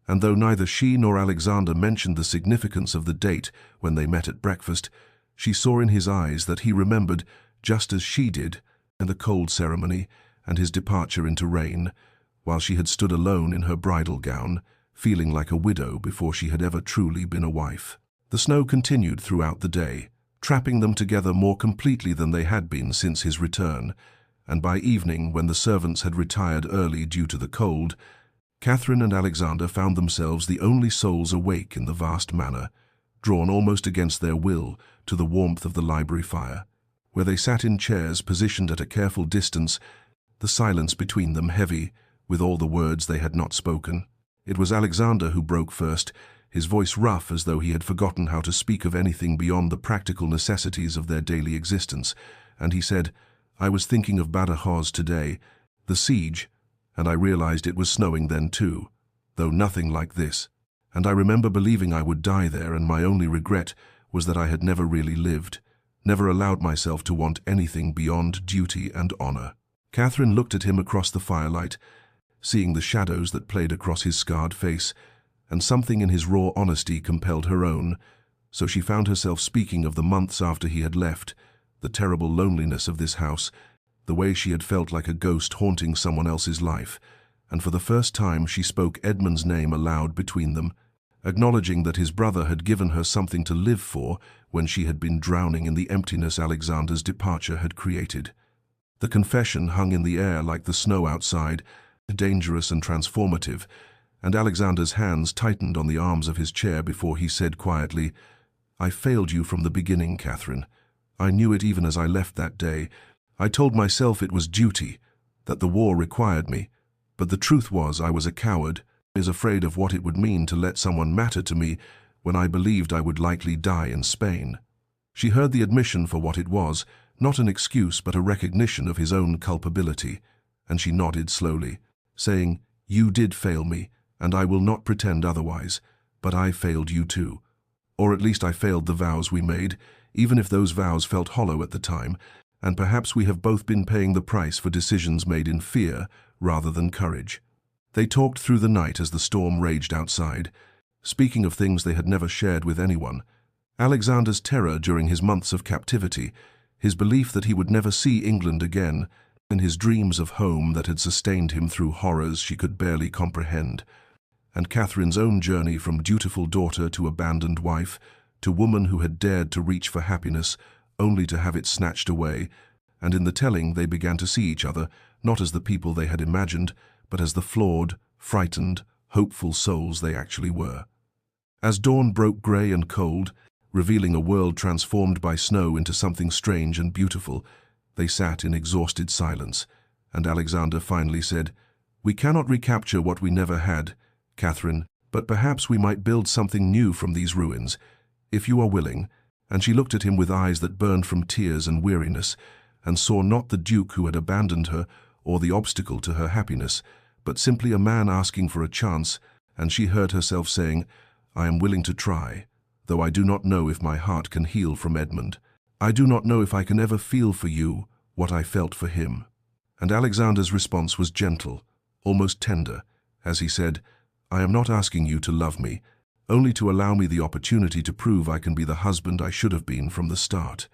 and though neither she nor Alexander mentioned the significance of the date when they met at breakfast, she saw in his eyes that he remembered, just as she did, the cold ceremony and his departure into rain, while she had stood alone in her bridal gown, feeling like a widow before she had ever truly been a wife. The snow continued throughout the day, trapping them together more completely than they had been since his return, and by evening, when the servants had retired early due to the cold, Catherine and Alexander found themselves the only souls awake in the vast manor, drawn almost against their will to the warmth of the library fire, where they sat in chairs positioned at a careful distance, the silence between them heavy with all the words they had not spoken. It was Alexander who broke first, his voice rough as though he had forgotten how to speak of anything beyond the practical necessities of their daily existence, and he said, "I was thinking of Badajoz today, the siege, and I realized it was snowing then too, though nothing like this. And I remember believing I would die there, and my only regret was that I had never really lived, never allowed myself to want anything beyond duty and honor." Catherine looked at him across the firelight, seeing the shadows that played across his scarred face, and something in his raw honesty compelled her own, so she found herself speaking of the months after he had left, the terrible loneliness of this house, the way she had felt like a ghost haunting someone else's life, and for the first time she spoke Edmund's name aloud between them, acknowledging that his brother had given her something to live for when she had been drowning in the emptiness Alexander's departure had created. The confession hung in the air like the snow outside, dangerous and transformative, and Alexander's hands tightened on the arms of his chair before he said quietly, "I failed you from the beginning, Catherine. I knew it even as I left that day. I told myself it was duty, that the war required me, but the truth was I was a coward, afraid of what it would mean to let someone matter to me when I believed I would likely die in Spain." She heard the admission for what it was, not an excuse but a recognition of his own culpability, and she nodded slowly, saying, "You did fail me, and I will not pretend otherwise, but I failed you too. Or at least I failed the vows we made, even if those vows felt hollow at the time, and perhaps we have both been paying the price for decisions made in fear rather than courage." They talked through the night as the storm raged outside, speaking of things they had never shared with anyone. Alexander's terror during his months of captivity, his belief that he would never see England again, and his dreams of home that had sustained him through horrors she could barely comprehend, and Catherine's own journey from dutiful daughter to abandoned wife, to woman who had dared to reach for happiness only to have it snatched away, and in the telling they began to see each other, not as the people they had imagined, but as the flawed, frightened, hopeful souls they actually were. As dawn broke grey and cold, revealing a world transformed by snow into something strange and beautiful, they sat in exhausted silence, and Alexander finally said, "We cannot recapture what we never had, Catherine, but perhaps we might build something new from these ruins, if you are willing." And she looked at him with eyes that burned from tears and weariness, and saw not the Duke who had abandoned her or the obstacle to her happiness, but simply a man asking for a chance, and she heard herself saying, "I am willing to try, though I do not know if my heart can heal from Edmund. I do not know if I can ever feel for you what I felt for him." And Alexander's response was gentle, almost tender, as he said, "I am not asking you to love me, only to allow me the opportunity to prove I can be the husband I should have been from the start."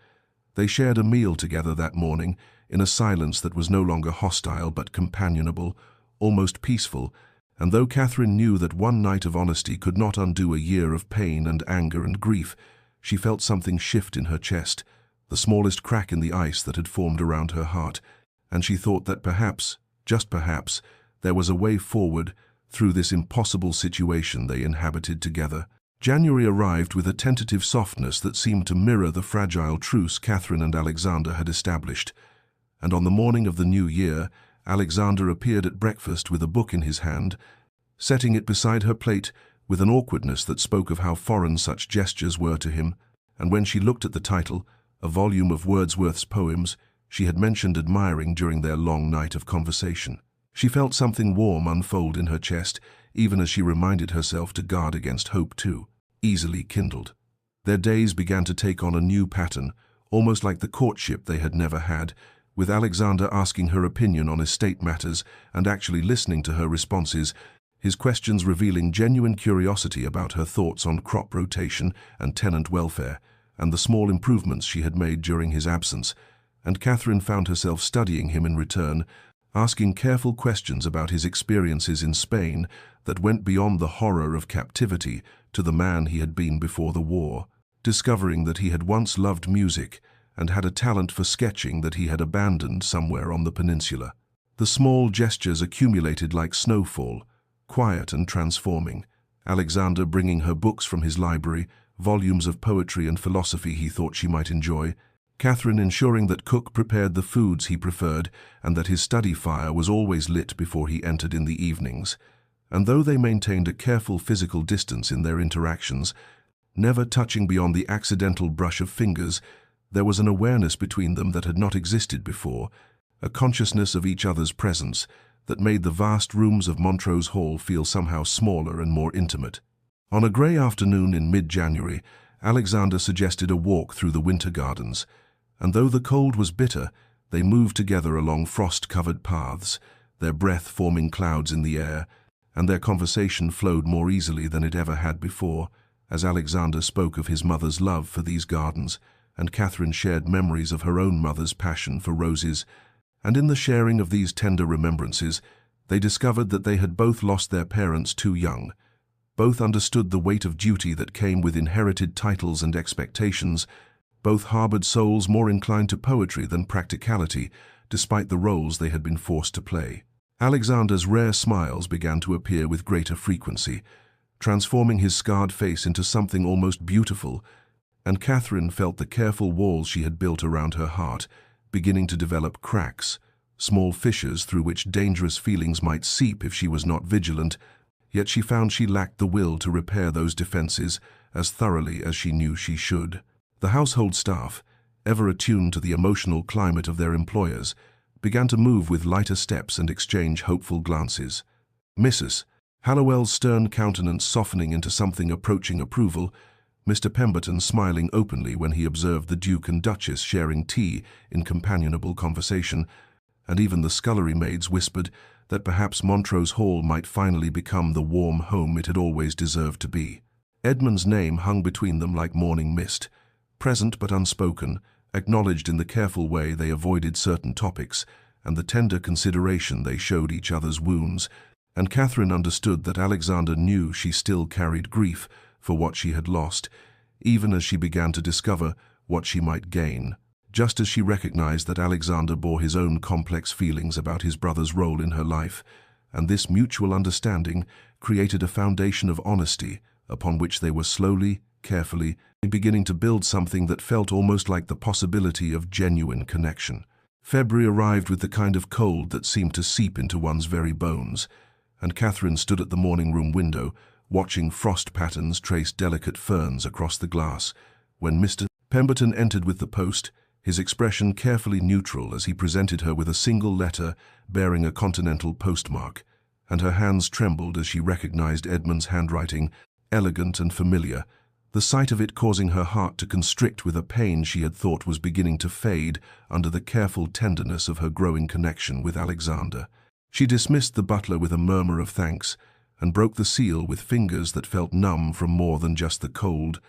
They shared a meal together that morning, in a silence that was no longer hostile but companionable, almost peaceful, and though Catherine knew that one night of honesty could not undo a year of pain and anger and grief, she felt something shift in her chest, the smallest crack in the ice that had formed around her heart, and she thought that perhaps, just perhaps, there was a way forward through this impossible situation they inhabited together. January arrived with a tentative softness that seemed to mirror the fragile truce Catherine and Alexander had established, and on the morning of the new year, Alexander appeared at breakfast with a book in his hand, setting it beside her plate with an awkwardness that spoke of how foreign such gestures were to him. and when she looked at the title, a volume of Wordsworth's poems she had mentioned admiring during their long night of conversation, she felt something warm unfold in her chest, even as she reminded herself to guard against hope too, easily kindled. Their days began to take on a new pattern, almost like the courtship they had never had, with Alexander asking her opinion on estate matters and actually listening to her responses, his questions revealing genuine curiosity about her thoughts on crop rotation and tenant welfare, and the small improvements she had made during his absence, and Catherine found herself studying him in return, asking careful questions about his experiences in Spain that went beyond the horror of captivity to the man he had been before the war, discovering that he had once loved music and had a talent for sketching that he had abandoned somewhere on the peninsula. The small gestures accumulated like snowfall, quiet and transforming, Alexander bringing her books from his library, volumes of poetry and philosophy he thought she might enjoy, Catherine ensuring that Cook prepared the foods he preferred and that his study fire was always lit before he entered in the evenings. And though they maintained a careful physical distance in their interactions, never touching beyond the accidental brush of fingers, there was an awareness between them that had not existed before, a consciousness of each other's presence that made the vast rooms of Montrose Hall feel somehow smaller and more intimate. On a grey afternoon in mid-January, Alexander suggested a walk through the winter gardens, and though the cold was bitter, they moved together along frost-covered paths, their breath forming clouds in the air, and their conversation flowed more easily than it ever had before, as Alexander spoke of his mother's love for these gardens, and Catherine shared memories of her own mother's passion for roses, and in the sharing of these tender remembrances, they discovered that they had both lost their parents too young. Both understood the weight of duty that came with inherited titles and expectations. Both harbored souls more inclined to poetry than practicality, despite the roles they had been forced to play. Alexander's rare smiles began to appear with greater frequency, transforming his scarred face into something almost beautiful, and Catherine felt the careful walls she had built around her heart beginning to develop cracks, small fissures through which dangerous feelings might seep if she was not vigilant, yet she found she lacked the will to repair those defenses as thoroughly as she knew she should. The household staff, ever attuned to the emotional climate of their employers, began to move with lighter steps and exchange hopeful glances. Mrs. Hallowell's stern countenance softening into something approaching approval, Mr. Pemberton smiling openly when he observed the Duke and Duchess sharing tea in companionable conversation, and even the scullery maids whispered that perhaps Montrose Hall might finally become the warm home it had always deserved to be. Edmund's name hung between them like morning mist, present but unspoken, acknowledged in the careful way they avoided certain topics and the tender consideration they showed each other's wounds, and Catherine understood that Alexander knew she still carried grief for what she had lost, even as she began to discover what she might gain, just as she recognized that Alexander bore his own complex feelings about his brother's role in her life, and this mutual understanding created a foundation of honesty upon which they were slowly, carefully, beginning to build something that felt almost like the possibility of genuine connection. February arrived with the kind of cold that seemed to seep into one's very bones, and Catherine stood at the morning-room window, watching frost patterns trace delicate ferns across the glass, when Mr. Pemberton entered with the post, his expression carefully neutral as he presented her with a single letter bearing a continental postmark, and her hands trembled as she recognized Edmund's handwriting, elegant and familiar, the sight of it causing her heart to constrict with a pain she had thought was beginning to fade under the careful tenderness of her growing connection with Alexander. She dismissed the butler with a murmur of thanks, and broke the seal with fingers that felt numb from more than just the cold,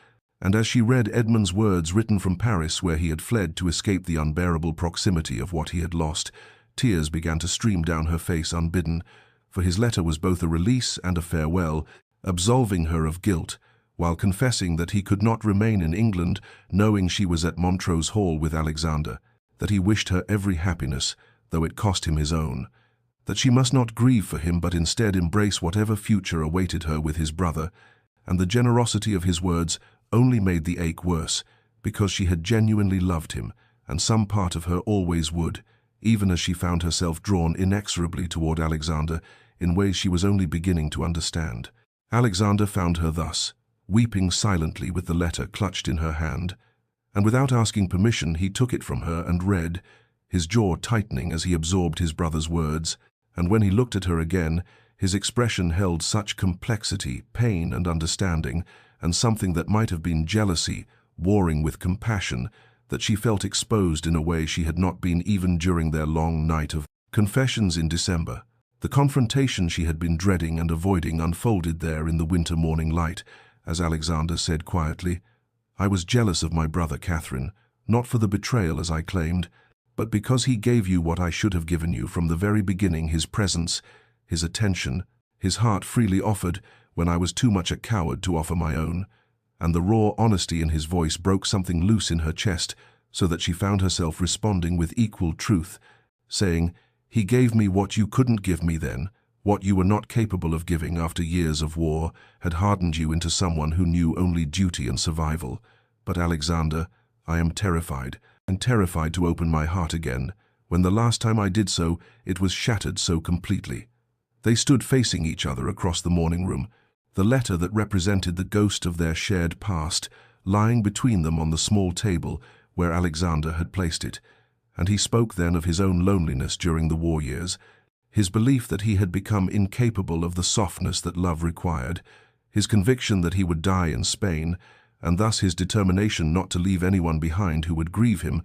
and as she read Edmund's words written from Paris where he had fled to escape the unbearable proximity of what he had lost, tears began to stream down her face unbidden, for his letter was both a release and a farewell, absolving her of guilt, while confessing that he could not remain in England knowing she was at Montrose Hall with Alexander, that he wished her every happiness, though it cost him his own, that she must not grieve for him but instead embrace whatever future awaited her with his brother, and the generosity of his words only made the ache worse, because she had genuinely loved him, and some part of her always would, even as she found herself drawn inexorably toward Alexander in ways she was only beginning to understand. Alexander found her thus, weeping silently with the letter clutched in her hand, and without asking permission he took it from her and read, his jaw tightening as he absorbed his brother's words, and when he looked at her again, his expression held such complexity, pain and understanding, and something that might have been jealousy, warring with compassion, that she felt exposed in a way she had not been even during their long night of confessions in December. The confrontation she had been dreading and avoiding unfolded there in the winter morning light, as Alexander said quietly, "I was jealous of my brother, Catherine, not for the betrayal as I claimed, but because he gave you what I should have given you from the very beginning, his presence, his attention, his heart freely offered when I was too much a coward to offer my own." And the raw honesty in his voice broke something loose in her chest, so that she found herself responding with equal truth, saying, "He gave me what you couldn't give me then, what you were not capable of giving after years of war, had hardened you into someone who knew only duty and survival. But Alexander, I am terrified, and terrified to open my heart again, when the last time I did so, it was shattered so completely." They stood facing each other across the morning room, the letter that represented the ghost of their shared past lying between them on the small table where Alexander had placed it, and he spoke then of his own loneliness during the war years, his belief that he had become incapable of the softness that love required, his conviction that he would die in Spain, and thus his determination not to leave anyone behind who would grieve him,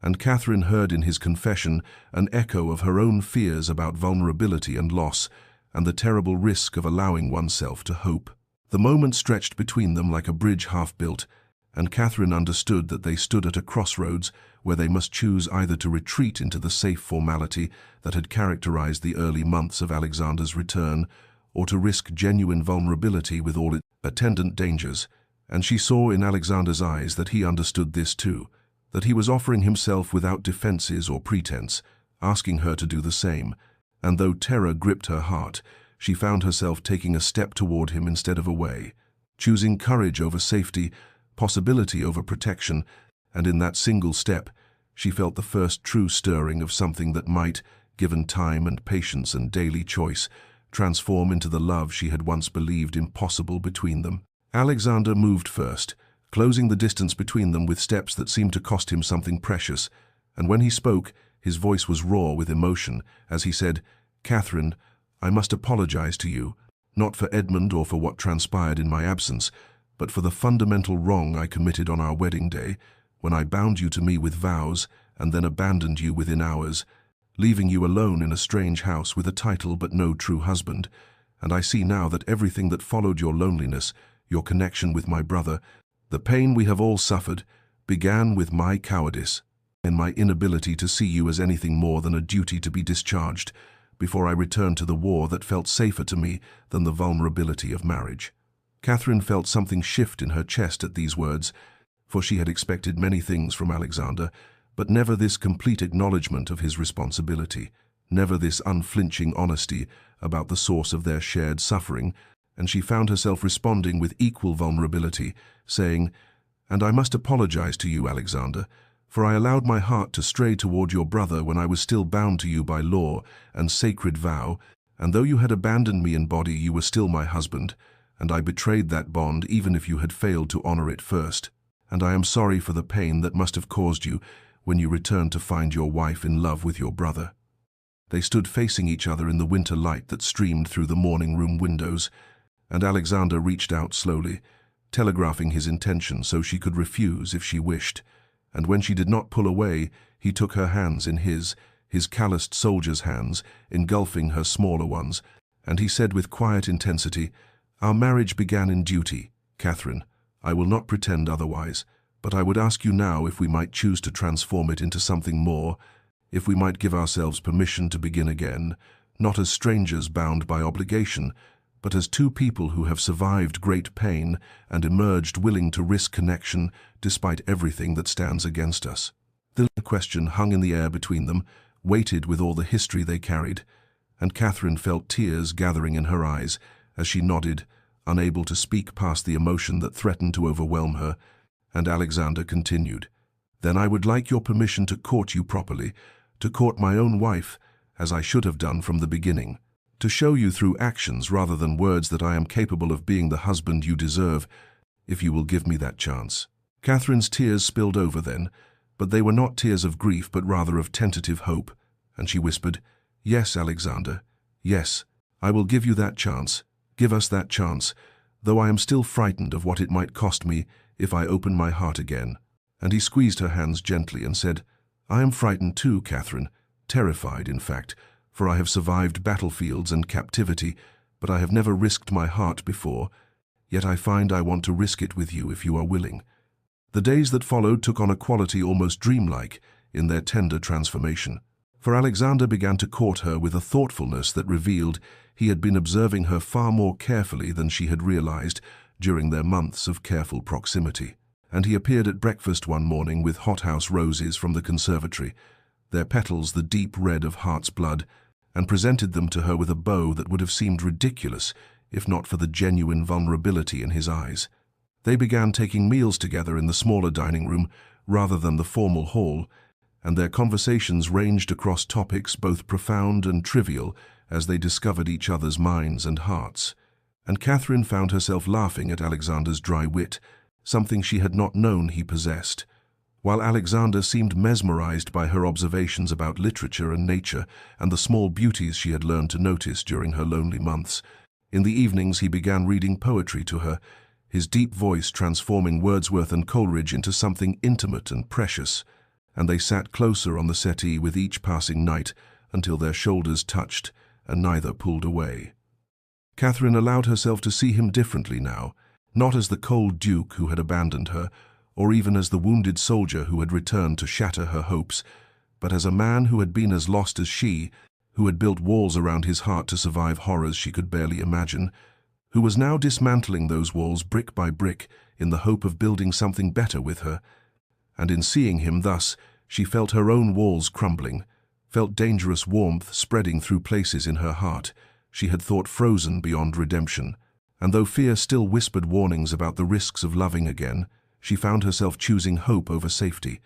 and Catherine heard in his confession an echo of her own fears about vulnerability and loss, and the terrible risk of allowing oneself to hope. The moment stretched between them like a bridge half-built, and Catherine understood that they stood at a crossroads where they must choose either to retreat into the safe formality that had characterized the early months of Alexander's return, or to risk genuine vulnerability with all its attendant dangers. And she saw in Alexander's eyes that he understood this too, that he was offering himself without defenses or pretense, asking her to do the same. And though terror gripped her heart, she found herself taking a step toward him instead of away, choosing courage over safety, possibility over protection, and in that single step, she felt the first true stirring of something that might, given time and patience and daily choice, transform into the love she had once believed impossible between them. Alexander moved first, closing the distance between them with steps that seemed to cost him something precious, and when he spoke, his voice was raw with emotion as he said, "Catherine, I must apologize to you, not for Edmund or for what transpired in my absence, but for the fundamental wrong I committed on our wedding day, when I bound you to me with vows and then abandoned you within hours, leaving you alone in a strange house with a title but no true husband. And I see now that everything that followed your loneliness, your connection with my brother, the pain we have all suffered, began with my cowardice and my inability to see you as anything more than a duty to be discharged, before I returned to the war that felt safer to me than the vulnerability of marriage." Catherine felt something shift in her chest at these words, for she had expected many things from Alexander, but never this complete acknowledgement of his responsibility, never this unflinching honesty about the source of their shared suffering, and she found herself responding with equal vulnerability, saying, "And I must apologize to you, Alexander, for I allowed my heart to stray toward your brother when I was still bound to you by law and sacred vow, and though you had abandoned me in body, you were still my husband, and I betrayed that bond even if you had failed to honor it first. And I am sorry for the pain that must have caused you when you returned to find your wife in love with your brother." They stood facing each other in the winter light that streamed through the morning room windows, and Alexander reached out slowly, telegraphing his intention so she could refuse if she wished. And when she did not pull away, he took her hands in his calloused soldier's hands, engulfing her smaller ones, and he said with quiet intensity, "Our marriage began in duty, Catherine. I will not pretend otherwise, but I would ask you now if we might choose to transform it into something more, if we might give ourselves permission to begin again, not as strangers bound by obligation, but as two people who have survived great pain and emerged willing to risk connection despite everything that stands against us." The question hung in the air between them, weighted with all the history they carried, and Catherine felt tears gathering in her eyes as she nodded, unable to speak past the emotion that threatened to overwhelm her, and Alexander continued, "Then I would like your permission to court you properly, to court my own wife, as I should have done from the beginning, to show you through actions rather than words that I am capable of being the husband you deserve, if you will give me that chance." Catherine's tears spilled over then, but they were not tears of grief but rather of tentative hope, and she whispered, "Yes, Alexander, yes, I will give you that chance. Give us that chance, though I am still frightened of what it might cost me if I open my heart again." And he squeezed her hands gently and said, "I am frightened too, Catherine, terrified, in fact, for I have survived battlefields and captivity, but I have never risked my heart before, yet I find I want to risk it with you if you are willing." The days that followed took on a quality almost dreamlike in their tender transformation, for Alexander began to court her with a thoughtfulness that revealed he had been observing her far more carefully than she had realized during their months of careful proximity. And he appeared at breakfast one morning with hothouse roses from the conservatory, their petals the deep red of heart's blood, and presented them to her with a bow that would have seemed ridiculous if not for the genuine vulnerability in his eyes. They began taking meals together in the smaller dining room rather than the formal hall, and their conversations ranged across topics both profound and trivial as they discovered each other's minds and hearts. And Catherine found herself laughing at Alexander's dry wit, something she had not known he possessed, while Alexander seemed mesmerized by her observations about literature and nature and the small beauties she had learned to notice during her lonely months. In the evenings he began reading poetry to her, his deep voice transforming Wordsworth and Coleridge into something intimate and precious, and they sat closer on the settee with each passing night until their shoulders touched and neither pulled away. Catherine allowed herself to see him differently now, not as the cold duke who had abandoned her, or even as the wounded soldier who had returned to shatter her hopes, but as a man who had been as lost as she, who had built walls around his heart to survive horrors she could barely imagine, who was now dismantling those walls brick by brick in the hope of building something better with her. And in seeing him thus, she felt her own walls crumbling, felt dangerous warmth spreading through places in her heart she had thought frozen beyond redemption. And though fear still whispered warnings about the risks of loving again, she found herself choosing hope over safety,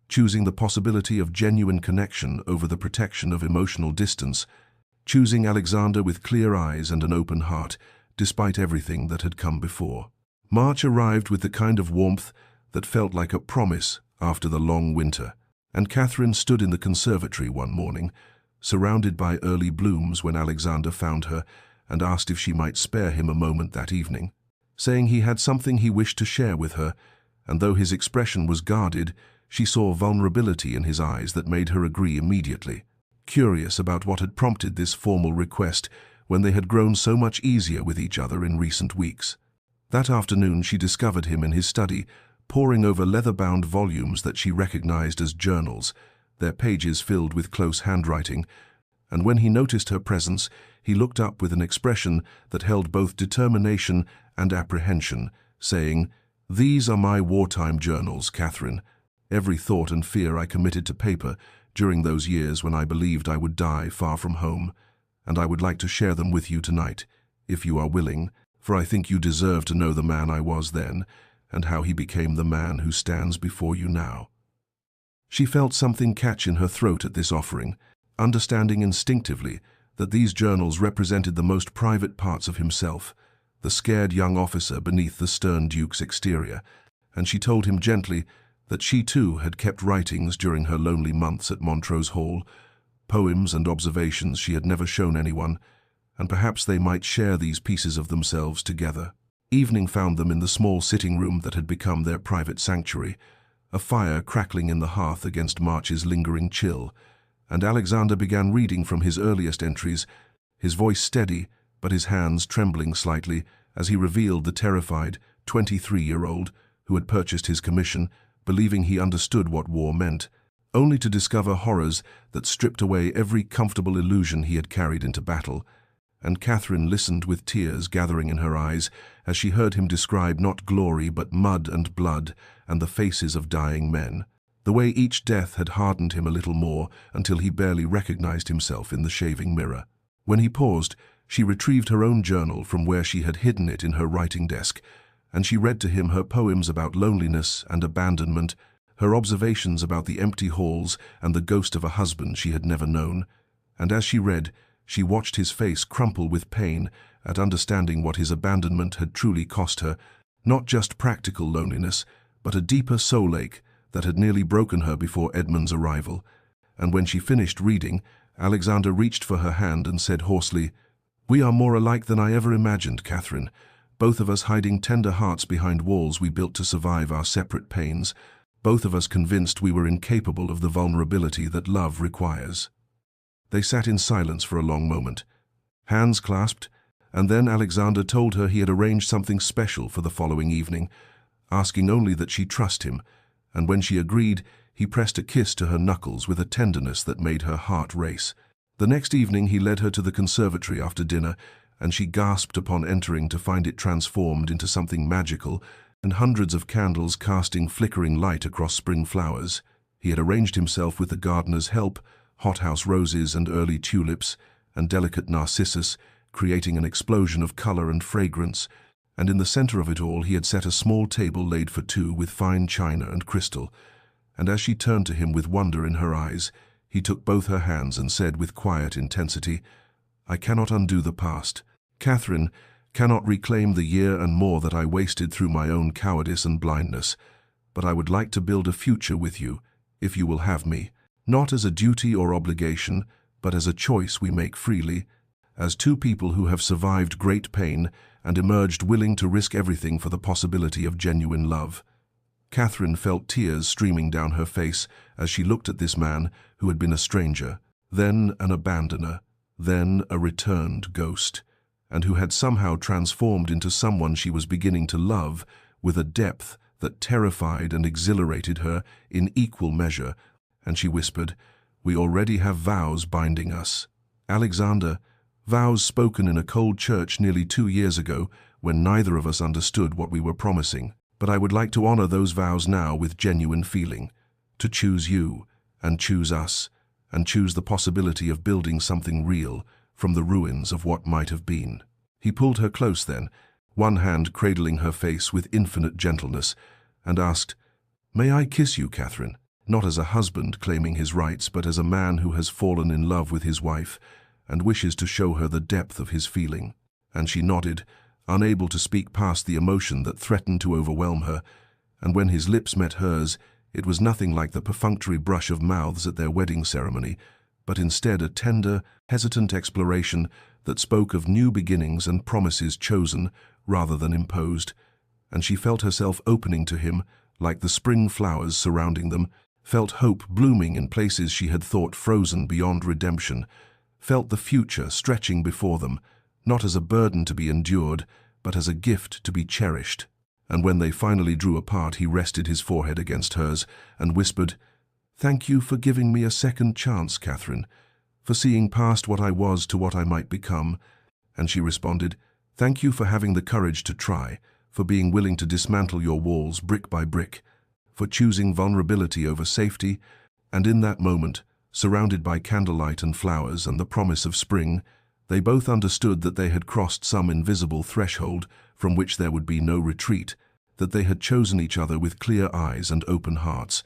choosing the possibility of genuine connection over the protection of emotional distance, choosing Alexander with clear eyes and an open heart, despite everything that had come before. March arrived with the kind of warmth that felt like a promise after the long winter, and Catherine stood in the conservatory one morning, surrounded by early blooms when Alexander found her and asked if she might spare him a moment that evening, saying he had something he wished to share with her, and though his expression was guarded, she saw vulnerability in his eyes that made her agree immediately, curious about what had prompted this formal request when they had grown so much easier with each other in recent weeks. That afternoon she discovered him in his study, poring over leather-bound volumes that she recognized as journals, their pages filled with close handwriting, and when he noticed her presence, he looked up with an expression that held both determination and apprehension, saying, "These are my wartime journals, Catherine, every thought and fear I committed to paper during those years when I believed I would die far from home, and I would like to share them with you tonight, if you are willing, for I think you deserve to know the man I was then, and how he became the man who stands before you now." She felt something catch in her throat at this offering, understanding instinctively that these journals represented the most private parts of himself, the scared young officer beneath the stern duke's exterior, and she told him gently that she too had kept writings during her lonely months at Montrose Hall, poems and observations she had never shown anyone, and perhaps they might share these pieces of themselves together. Evening found them in the small sitting room that had become their private sanctuary, a fire crackling in the hearth against March's lingering chill, and Alexander began reading from his earliest entries, his voice steady but his hands trembling slightly as he revealed the terrified 23-year-old who had purchased his commission, believing he understood what war meant, only to discover horrors that stripped away every comfortable illusion he had carried into battle. And Catherine listened with tears gathering in her eyes as she heard him describe not glory but mud and blood and the faces of dying men, the way each death had hardened him a little more until he barely recognized himself in the shaving mirror. When he paused, she retrieved her own journal from where she had hidden it in her writing desk, and she read to him her poems about loneliness and abandonment, her observations about the empty halls and the ghost of a husband she had never known. And as she read, she watched his face crumple with pain at understanding what his abandonment had truly cost her, Not just practical loneliness, but a deeper soul ache that had nearly broken her before Edmund's arrival. And when she finished reading, Alexander reached for her hand and said hoarsely, "We are more alike than I ever imagined, Catherine, both of us hiding tender hearts behind walls we built to survive our separate pains, both of us convinced we were incapable of the vulnerability that love requires." They sat in silence for a long moment, hands clasped, and then Alexander told her he had arranged something special for the following evening, asking only that she trust him, and when she agreed, he pressed a kiss to her knuckles with a tenderness that made her heart race. The next evening he led her to the conservatory after dinner, and she gasped upon entering to find it transformed into something magical, and hundreds of candles casting flickering light across spring flowers. He had arranged himself with the gardener's help, hothouse roses and early tulips, and delicate narcissus, creating an explosion of color and fragrance, and in the center of it all he had set a small table laid for two with fine china and crystal. And as she turned to him with wonder in her eyes, he took both her hands and said with quiet intensity, "I cannot undo the past. Catherine cannot reclaim the year and more that I wasted through my own cowardice and blindness, but I would like to build a future with you, if you will have me, not as a duty or obligation, but as a choice we make freely, as two people who have survived great pain and emerged willing to risk everything for the possibility of genuine love." Catherine felt tears streaming down her face as she looked at this man who had been a stranger, then an abandoner, then a returned ghost, and who had somehow transformed into someone she was beginning to love with a depth that terrified and exhilarated her in equal measure, and she whispered, "We already have vows binding us. Alexander, vows spoken in a cold church nearly 2 years ago when neither of us understood what we were promising. But I would like to honor those vows now with genuine feeling, to choose you, and choose us, and choose the possibility of building something real from the ruins of what might have been." He pulled her close then, one hand cradling her face with infinite gentleness, and asked, "May I kiss you, Catherine?" Not as a husband claiming his rights, but as a man who has fallen in love with his wife and wishes to show her the depth of his feeling. And she nodded, unable to speak past the emotion that threatened to overwhelm her, and when his lips met hers, it was nothing like the perfunctory brush of mouths at their wedding ceremony, but instead a tender, hesitant exploration that spoke of new beginnings and promises chosen rather than imposed, and she felt herself opening to him like the spring flowers surrounding them, felt hope blooming in places she had thought frozen beyond redemption, felt the future stretching before them, not as a burden to be endured, but as a gift to be cherished. And when they finally drew apart, he rested his forehead against hers and whispered, "Thank you for giving me a second chance, Catherine, for seeing past what I was to what I might become." And she responded, "Thank you for having the courage to try, for being willing to dismantle your walls brick by brick, for choosing vulnerability over safety." And in that moment, surrounded by candlelight and flowers and the promise of spring, they both understood that they had crossed some invisible threshold from which there would be no retreat, that they had chosen each other with clear eyes and open hearts,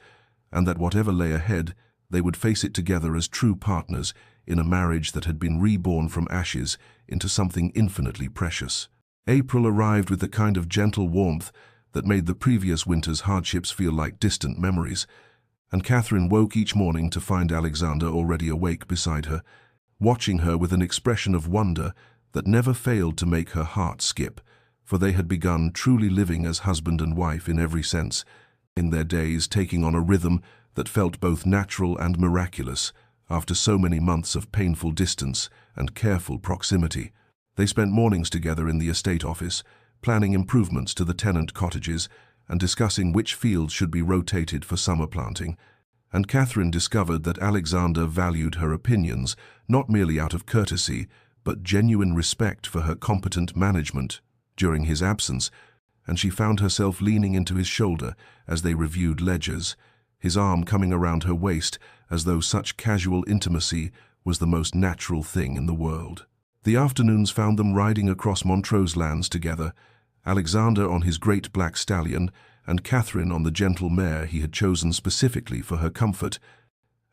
and that whatever lay ahead, they would face it together as true partners in a marriage that had been reborn from ashes into something infinitely precious. April arrived with the kind of gentle warmth that made the previous winter's hardships feel like distant memories, and Catherine woke each morning to find Alexander already awake beside her, watching her with an expression of wonder that never failed to make her heart skip, for they had begun truly living as husband and wife in every sense, in their days taking on a rhythm that felt both natural and miraculous after so many months of painful distance and careful proximity. They spent mornings together in the estate office, planning improvements to the tenant cottages and discussing which fields should be rotated for summer planting. And Catherine discovered that Alexander valued her opinions, not merely out of courtesy, but genuine respect for her competent management during his absence, and she found herself leaning into his shoulder as they reviewed ledgers, his arm coming around her waist as though such casual intimacy was the most natural thing in the world. The afternoons found them riding across Montrose lands together, Alexander on his great black stallion, and Catherine on the gentle mare he had chosen specifically for her comfort,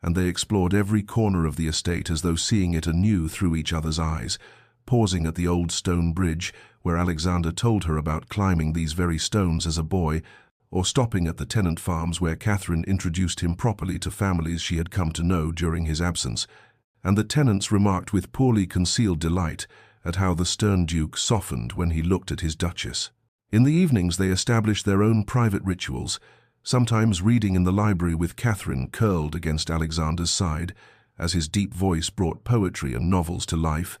and they explored every corner of the estate as though seeing it anew through each other's eyes, pausing at the old stone bridge where Alexander told her about climbing these very stones as a boy, or stopping at the tenant farms where Catherine introduced him properly to families she had come to know during his absence, and the tenants remarked with poorly concealed delight at how the stern Duke softened when he looked at his Duchess. In the evenings they established their own private rituals, sometimes reading in the library with Catherine curled against Alexander's side, as his deep voice brought poetry and novels to life,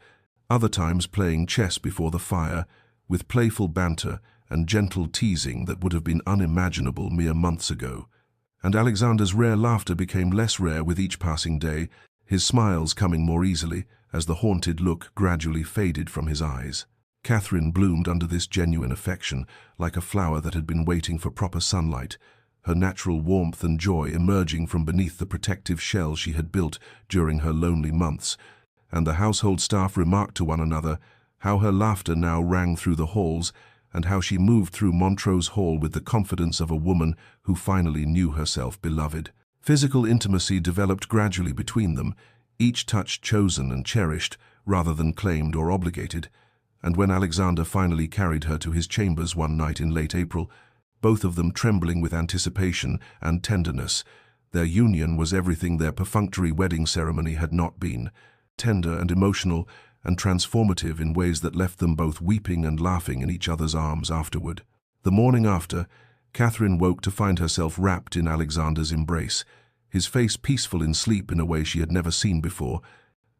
other times playing chess before the fire, with playful banter and gentle teasing that would have been unimaginable mere months ago. And Alexander's rare laughter became less rare with each passing day, his smiles coming more easily as the haunted look gradually faded from his eyes. Catherine bloomed under this genuine affection, like a flower that had been waiting for proper sunlight, her natural warmth and joy emerging from beneath the protective shell she had built during her lonely months, and the household staff remarked to one another how her laughter now rang through the halls, and how she moved through Montrose Hall with the confidence of a woman who finally knew herself beloved. Physical intimacy developed gradually between them, each touch chosen and cherished rather than claimed or obligated, and when Alexander finally carried her to his chambers one night in late April, both of them trembling with anticipation and tenderness, their union was everything their perfunctory wedding ceremony had not been, tender and emotional and transformative in ways that left them both weeping and laughing in each other's arms afterward. The morning after, Catherine woke to find herself wrapped in Alexander's embrace, his face peaceful in sleep in a way she had never seen before,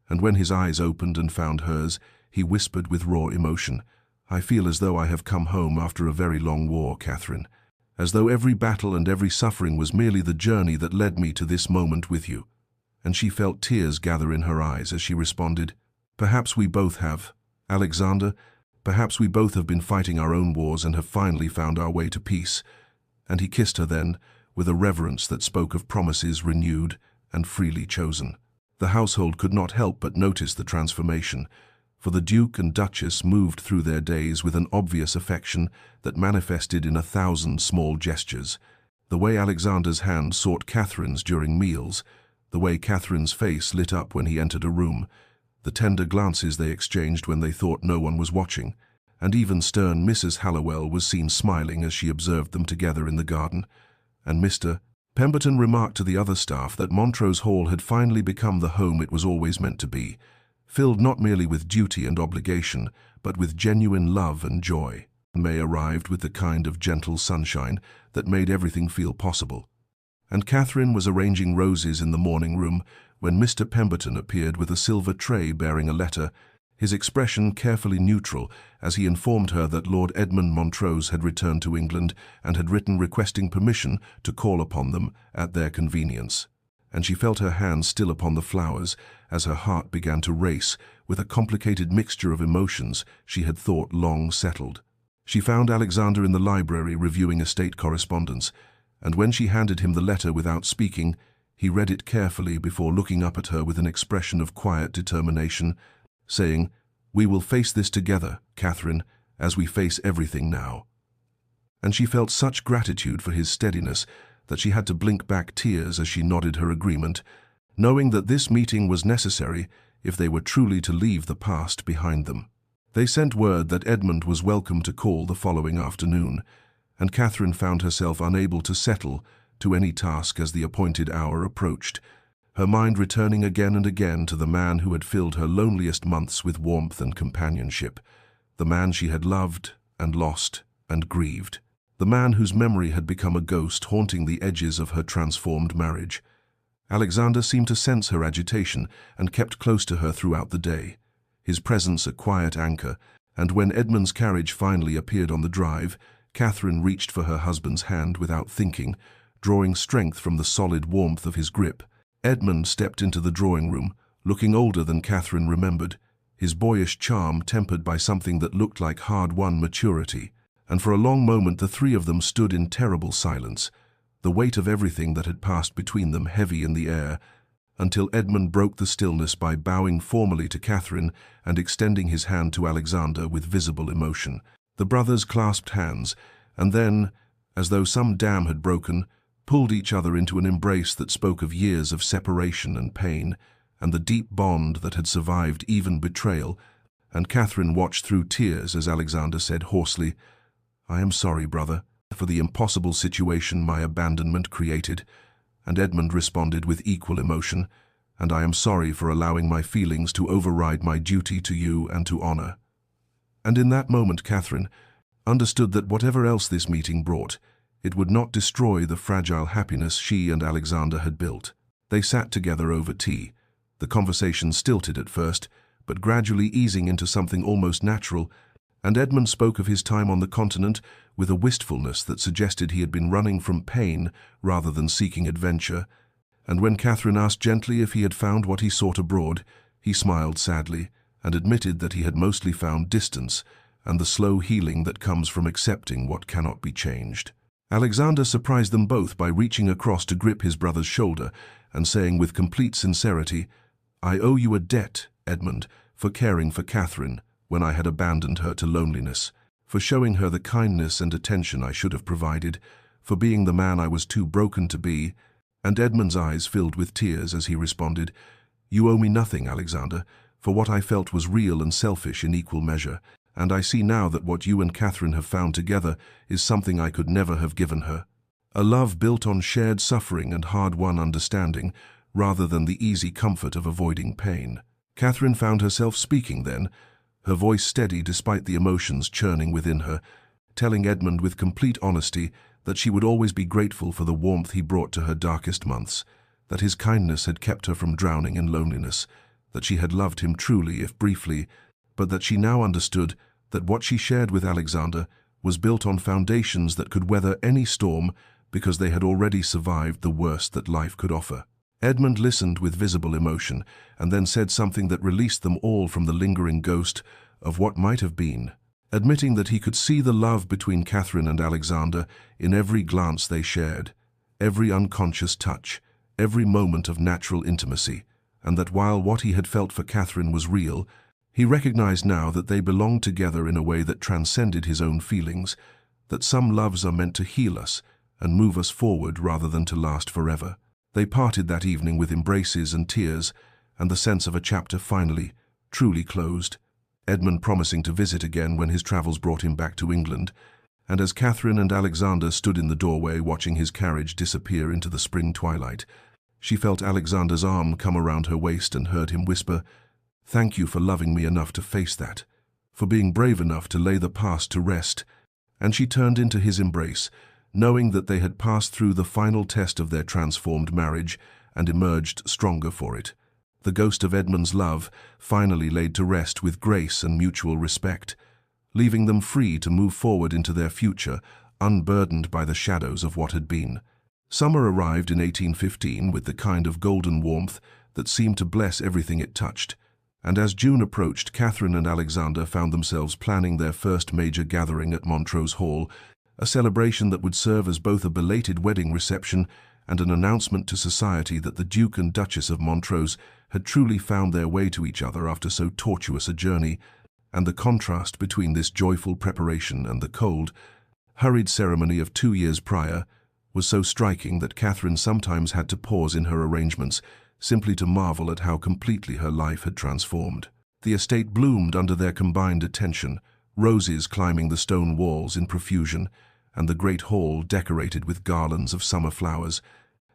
and when his eyes opened and found hers, he whispered with raw emotion, "I feel as though I have come home after a very long war, Catherine, as though every battle and every suffering was merely the journey that led me to this moment with you." And she felt tears gather in her eyes as she responded, "Perhaps we both have, Alexander, perhaps we both have been fighting our own wars and have finally found our way to peace." And he kissed her then, with a reverence that spoke of promises renewed and freely chosen. The household could not help but notice the transformation, for the Duke and Duchess moved through their days with an obvious affection that manifested in 1,000 small gestures. The way Alexander's hand sought Catherine's during meals, the way Catherine's face lit up when he entered a room, the tender glances they exchanged when they thought no one was watching, and even stern Mrs. Hallowell was seen smiling as she observed them together in the garden. And Mr. Pemberton remarked to the other staff that Montrose Hall had finally become the home it was always meant to be, filled not merely with duty and obligation, but with genuine love and joy. May arrived with the kind of gentle sunshine that made everything feel possible. And Catherine was arranging roses in the morning room when Mr. Pemberton appeared with a silver tray bearing a letter, his expression carefully neutral as he informed her that Lord Edmund Montrose had returned to England and had written requesting permission to call upon them at their convenience. And she felt her hand still upon the flowers as her heart began to race with a complicated mixture of emotions she had thought long settled. She found Alexander in the library reviewing estate correspondence, and when she handed him the letter without speaking, he read it carefully before looking up at her with an expression of quiet determination, saying, "We will face this together, Catherine, as we face everything now." And she felt such gratitude for his steadiness that she had to blink back tears as she nodded her agreement, knowing that this meeting was necessary if they were truly to leave the past behind them. They sent word that Edmund was welcome to call the following afternoon, and Catherine found herself unable to settle to any task as the appointed hour approached, her mind returning again and again to the man who had filled her loneliest months with warmth and companionship, the man she had loved and lost and grieved, the man whose memory had become a ghost haunting the edges of her transformed marriage. Alexander seemed to sense her agitation and kept close to her throughout the day, his presence a quiet anchor, and when Edmund's carriage finally appeared on the drive, Catherine reached for her husband's hand without thinking, drawing strength from the solid warmth of his grip. Edmund stepped into the drawing room, looking older than Catherine remembered, his boyish charm tempered by something that looked like hard-won maturity, and for a long moment the three of them stood in terrible silence, the weight of everything that had passed between them heavy in the air, until Edmund broke the stillness by bowing formally to Catherine and extending his hand to Alexander with visible emotion. The brothers clasped hands, and then, as though some dam had broken, pulled each other into an embrace that spoke of years of separation and pain, and the deep bond that had survived even betrayal, and Catherine watched through tears as Alexander said hoarsely, "I am sorry, brother, for the impossible situation my abandonment created," and Edmund responded with equal emotion, "And I am sorry for allowing my feelings to override my duty to you and to honor." And in that moment Catherine understood that whatever else this meeting brought, it would not destroy the fragile happiness she and Alexander had built. They sat together over tea, the conversation stilted at first, but gradually easing into something almost natural, and Edmund spoke of his time on the continent with a wistfulness that suggested he had been running from pain rather than seeking adventure, and when Catherine asked gently if he had found what he sought abroad, he smiled sadly and admitted that he had mostly found distance and the slow healing that comes from accepting what cannot be changed. Alexander surprised them both by reaching across to grip his brother's shoulder and saying with complete sincerity, "I owe you a debt, Edmund, for caring for Catherine when I had abandoned her to loneliness, for showing her the kindness and attention I should have provided, for being the man I was too broken to be," and Edmund's eyes filled with tears as he responded, "You owe me nothing, Alexander, for what I felt was real and selfish in equal measure, and I see now that what you and Catherine have found together is something I could never have given her. A love built on shared suffering and hard-won understanding, rather than the easy comfort of avoiding pain." Catherine found herself speaking then, her voice steady despite the emotions churning within her, telling Edmund with complete honesty that she would always be grateful for the warmth he brought to her darkest months, that his kindness had kept her from drowning in loneliness, that she had loved him truly if briefly, but that she now understood that what she shared with Alexander was built on foundations that could weather any storm because they had already survived the worst that life could offer. Edmund listened with visible emotion and then said something that released them all from the lingering ghost of what might have been, admitting that he could see the love between Catherine and Alexander in every glance they shared, every unconscious touch, every moment of natural intimacy, and that while what he had felt for Catherine was real, he recognized now that they belonged together in a way that transcended his own feelings, that some loves are meant to heal us and move us forward rather than to last forever. They parted that evening with embraces and tears, and the sense of a chapter finally, truly closed, Edmund promising to visit again when his travels brought him back to England, and as Catherine and Alexander stood in the doorway watching his carriage disappear into the spring twilight, she felt Alexander's arm come around her waist and heard him whisper, "Thank you for loving me enough to face that, for being brave enough to lay the past to rest," and she turned into his embrace, knowing that they had passed through the final test of their transformed marriage and emerged stronger for it. The ghost of Edmund's love finally laid to rest with grace and mutual respect, leaving them free to move forward into their future, unburdened by the shadows of what had been. Summer arrived in 1815 with the kind of golden warmth that seemed to bless everything it touched, and as June approached, Catherine and Alexander found themselves planning their first major gathering at Montrose Hall, a celebration that would serve as both a belated wedding reception and an announcement to society that the Duke and Duchess of Montrose had truly found their way to each other after so tortuous a journey, and the contrast between this joyful preparation and the cold, hurried ceremony of 2 years prior was so striking that Catherine sometimes had to pause in her arrangements simply to marvel at how completely her life had transformed. The estate bloomed under their combined attention, roses climbing the stone walls in profusion, and the great hall decorated with garlands of summer flowers,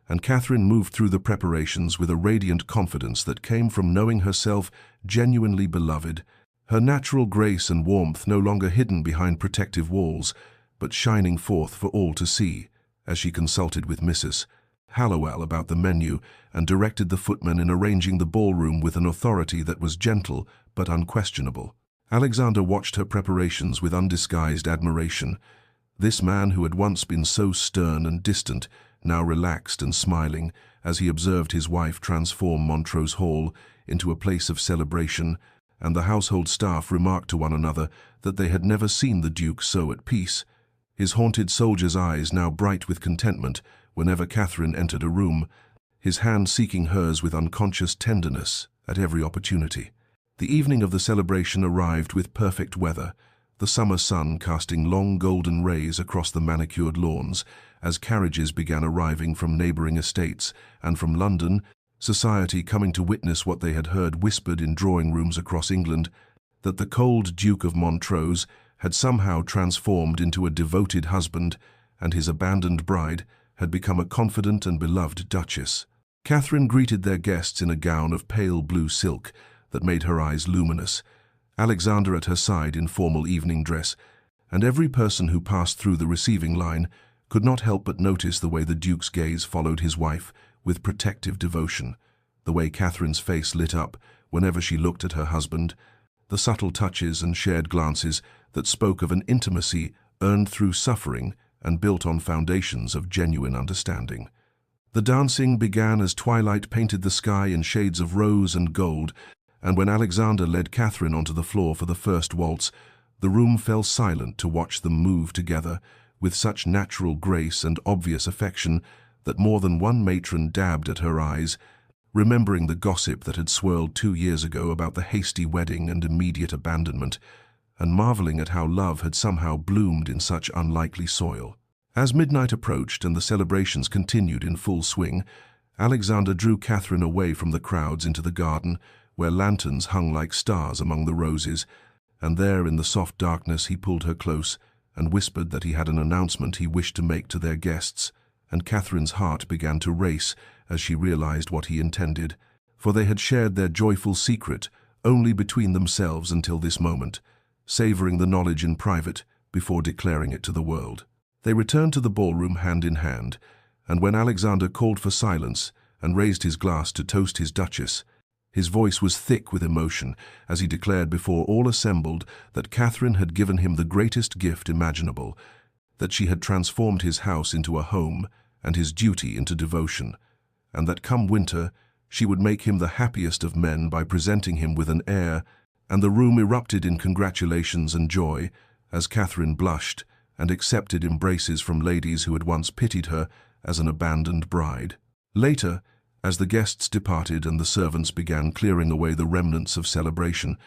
and Catherine moved through the preparations with a radiant confidence that came from knowing herself genuinely beloved, her natural grace and warmth no longer hidden behind protective walls, but shining forth for all to see, as she consulted with Mrs. Hallowell about the menu and directed the footman in arranging the ballroom with an authority that was gentle but unquestionable. Alexander watched her preparations with undisguised admiration. This man who had once been so stern and distant, now relaxed and smiling as he observed his wife transform Montrose Hall into a place of celebration, and the household staff remarked to one another that they had never seen the Duke so at peace, his haunted soldier's eyes now bright with contentment whenever Catherine entered a room, his hand seeking hers with unconscious tenderness at every opportunity. The evening of the celebration arrived with perfect weather, the summer sun casting long golden rays across the manicured lawns as carriages began arriving from neighboring estates and from London, society coming to witness what they had heard whispered in drawing rooms across England, that the cold Duke of Montrose had somehow transformed into a devoted husband, and his abandoned bride had become a confident and beloved Duchess. Catherine greeted their guests in a gown of pale blue silk that made her eyes luminous, Alexander at her side in formal evening dress, and every person who passed through the receiving line could not help but notice the way the Duke's gaze followed his wife with protective devotion, the way Catherine's face lit up whenever she looked at her husband, the subtle touches and shared glances that spoke of an intimacy earned through suffering and built on foundations of genuine understanding. The dancing began as twilight painted the sky in shades of rose and gold, and when Alexander led Catherine onto the floor for the first waltz, the room fell silent to watch them move together with such natural grace and obvious affection that more than one matron dabbed at her eyes, remembering the gossip that had swirled 2 years ago about the hasty wedding and immediate abandonment, and marveling at how love had somehow bloomed in such unlikely soil. As midnight approached and the celebrations continued in full swing, Alexander drew Catherine away from the crowds into the garden, where lanterns hung like stars among the roses, and there in the soft darkness he pulled her close and whispered that he had an announcement he wished to make to their guests, and Catherine's heart began to race as she realized what he intended, for they had shared their joyful secret only between themselves until this moment, savoring the knowledge in private before declaring it to the world. They returned to the ballroom hand in hand, and when Alexander called for silence and raised his glass to toast his Duchess, his voice was thick with emotion as he declared before all assembled that Catherine had given him the greatest gift imaginable, that she had transformed his house into a home and his duty into devotion, and that come winter she would make him the happiest of men by presenting him with an heir, and the room erupted in congratulations and joy as Catherine blushed and accepted embraces from ladies who had once pitied her as an abandoned bride. Later, as the guests departed and the servants began clearing away the remnants of celebration,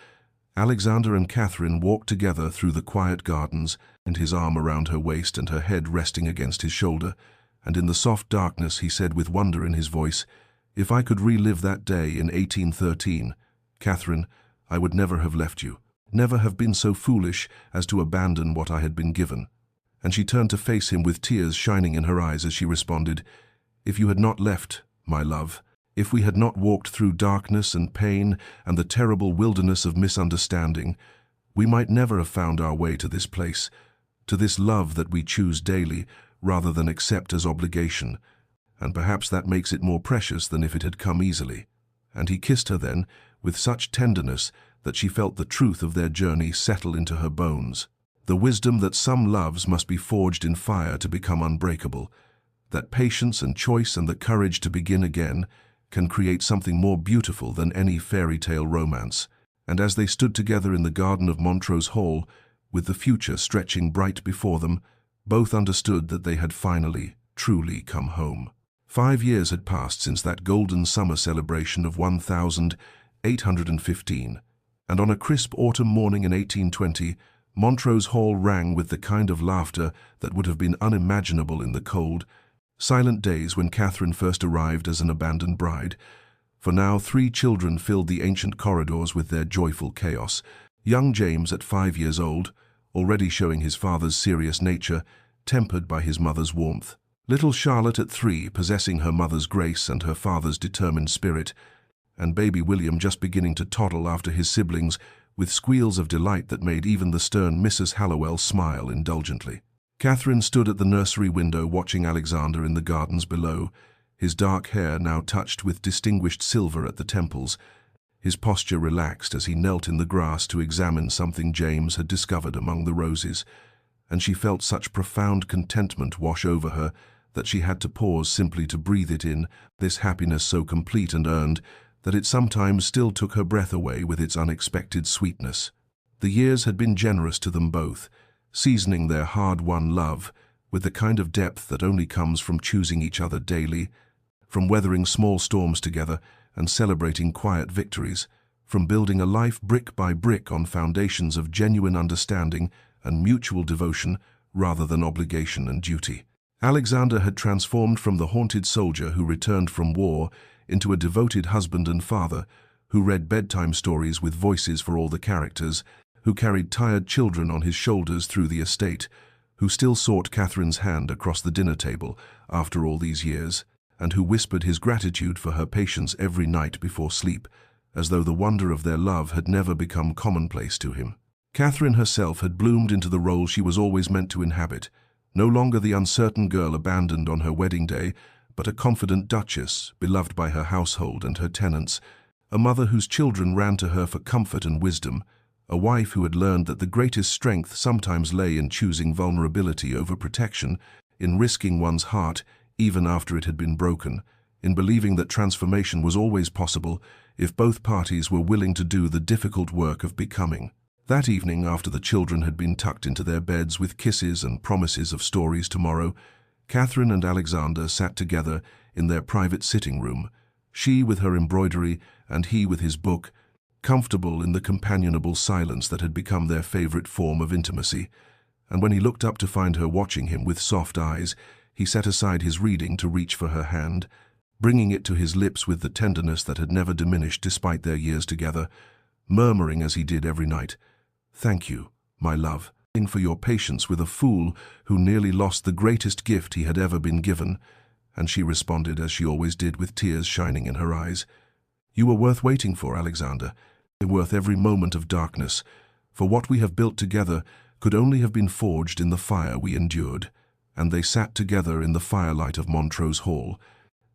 Alexander and Catherine walked together through the quiet gardens, and his arm around her waist and her head resting against his shoulder, and in the soft darkness he said with wonder in his voice, "If I could relive that day in 1813, Catherine, I would never have left you, never have been so foolish as to abandon what I had been given." And she turned to face him with tears shining in her eyes as she responded, "If you had not left, my love, if we had not walked through darkness and pain and the terrible wilderness of misunderstanding, we might never have found our way to this place, to this love that we choose daily rather than accept as obligation, and perhaps that makes it more precious than if it had come easily." And he kissed her then with such tenderness that she felt the truth of their journey settle into her bones. The wisdom that some loves must be forged in fire to become unbreakable, that patience and choice and the courage to begin again can create something more beautiful than any fairy tale romance. And as they stood together in the garden of Montrose Hall, with the future stretching bright before them, both understood that they had finally, truly come home. 5 years had passed since that golden summer celebration of 1815, and on a crisp autumn morning in 1820, Montrose Hall rang with the kind of laughter that would have been unimaginable in the cold, silent days when Catherine first arrived as an abandoned bride. For now 3 children filled the ancient corridors with their joyful chaos. Young James at 5 years old, already showing his father's serious nature, tempered by his mother's warmth. Little Charlotte at 3, possessing her mother's grace and her father's determined spirit, and baby William just beginning to toddle after his siblings, with squeals of delight that made even the stern Mrs. Hallowell smile indulgently. Catherine stood at the nursery window watching Alexander in the gardens below, his dark hair now touched with distinguished silver at the temples, his posture relaxed as he knelt in the grass to examine something James had discovered among the roses, and she felt such profound contentment wash over her that she had to pause simply to breathe it in, this happiness so complete and earned that it sometimes still took her breath away with its unexpected sweetness. The years had been generous to them both, seasoning their hard-won love with the kind of depth that only comes from choosing each other daily, from weathering small storms together and celebrating quiet victories, from building a life brick by brick on foundations of genuine understanding and mutual devotion rather than obligation and duty. Alexander had transformed from the haunted soldier who returned from war into a devoted husband and father who read bedtime stories with voices for all the characters, who carried tired children on his shoulders through the estate, who still sought Catherine's hand across the dinner table after all these years, and who whispered his gratitude for her patience every night before sleep, as though the wonder of their love had never become commonplace to him. Catherine herself had bloomed into the role she was always meant to inhabit, no longer the uncertain girl abandoned on her wedding day, but a confident duchess, beloved by her household and her tenants, a mother whose children ran to her for comfort and wisdom, a wife who had learned that the greatest strength sometimes lay in choosing vulnerability over protection, in risking one's heart even after it had been broken, in believing that transformation was always possible if both parties were willing to do the difficult work of becoming. That evening, after the children had been tucked into their beds with kisses and promises of stories tomorrow, Catherine and Alexander sat together in their private sitting room, she with her embroidery and he with his book, comfortable in the companionable silence that had become their favorite form of intimacy. And when he looked up to find her watching him with soft eyes, he set aside his reading to reach for her hand, bringing it to his lips with the tenderness that had never diminished despite their years together, murmuring as he did every night, "Thank you, my love, for your patience with a fool who nearly lost the greatest gift he had ever been given." And she responded, as she always did, with tears shining in her eyes, "You were worth waiting for, Alexander, worth every moment of darkness, for what we have built together could only have been forged in the fire we endured." And they sat together in the firelight of Montrose Hall,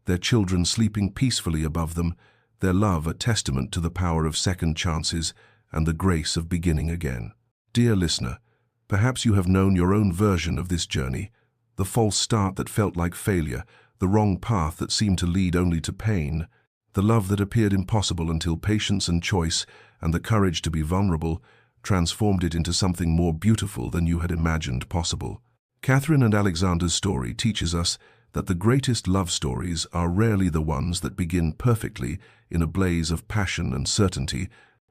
their children sleeping peacefully above them, their love a testament to the power of second chances and the grace of beginning again. Dear listener, perhaps you have known your own version of this journey, the false start that felt like failure, the wrong path that seemed to lead only to pain, the love that appeared impossible until patience and choice and the courage to be vulnerable transformed it into something more beautiful than you had imagined possible. Catherine and Alexander's story teaches us that the greatest love stories are rarely the ones that begin perfectly in a blaze of passion and certainty,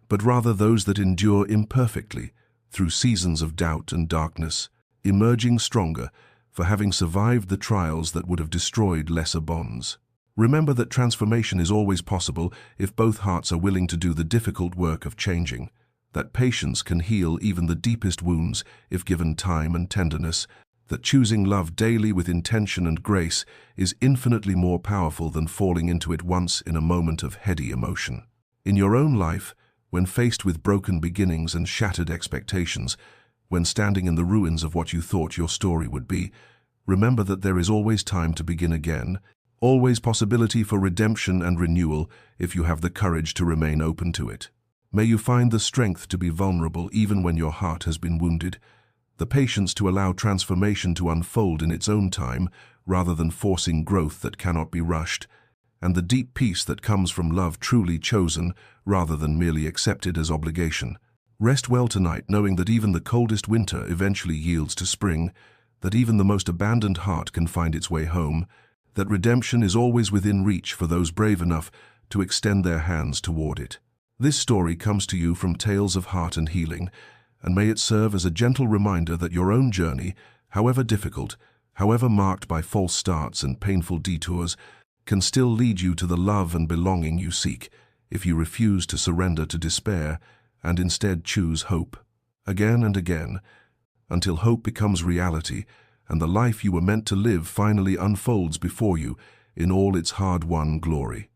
but rather those that endure imperfectly through seasons of doubt and darkness, emerging stronger for having survived the trials that would have destroyed lesser bonds. Remember that transformation is always possible if both hearts are willing to do the difficult work of changing, that patience can heal even the deepest wounds if given time and tenderness, that choosing love daily with intention and grace is infinitely more powerful than falling into it once in a moment of heady emotion. In your own life, when faced with broken beginnings and shattered expectations, when standing in the ruins of what you thought your story would be, remember that there is always time to begin again, always possibility for redemption and renewal if you have the courage to remain open to it. May you find the strength to be vulnerable even when your heart has been wounded, the patience to allow transformation to unfold in its own time rather than forcing growth that cannot be rushed, and the deep peace that comes from love truly chosen rather than merely accepted as obligation. Rest well tonight, knowing that even the coldest winter eventually yields to spring, that even the most abandoned heart can find its way home, that redemption is always within reach for those brave enough to extend their hands toward it. This story comes to you from Tales of Heart and Healing, and may it serve as a gentle reminder that your own journey, however difficult, however marked by false starts and painful detours, can still lead you to the love and belonging you seek if you refuse to surrender to despair and instead choose hope. Again and again, until hope becomes reality and the life you were meant to live finally unfolds before you in all its hard-won glory.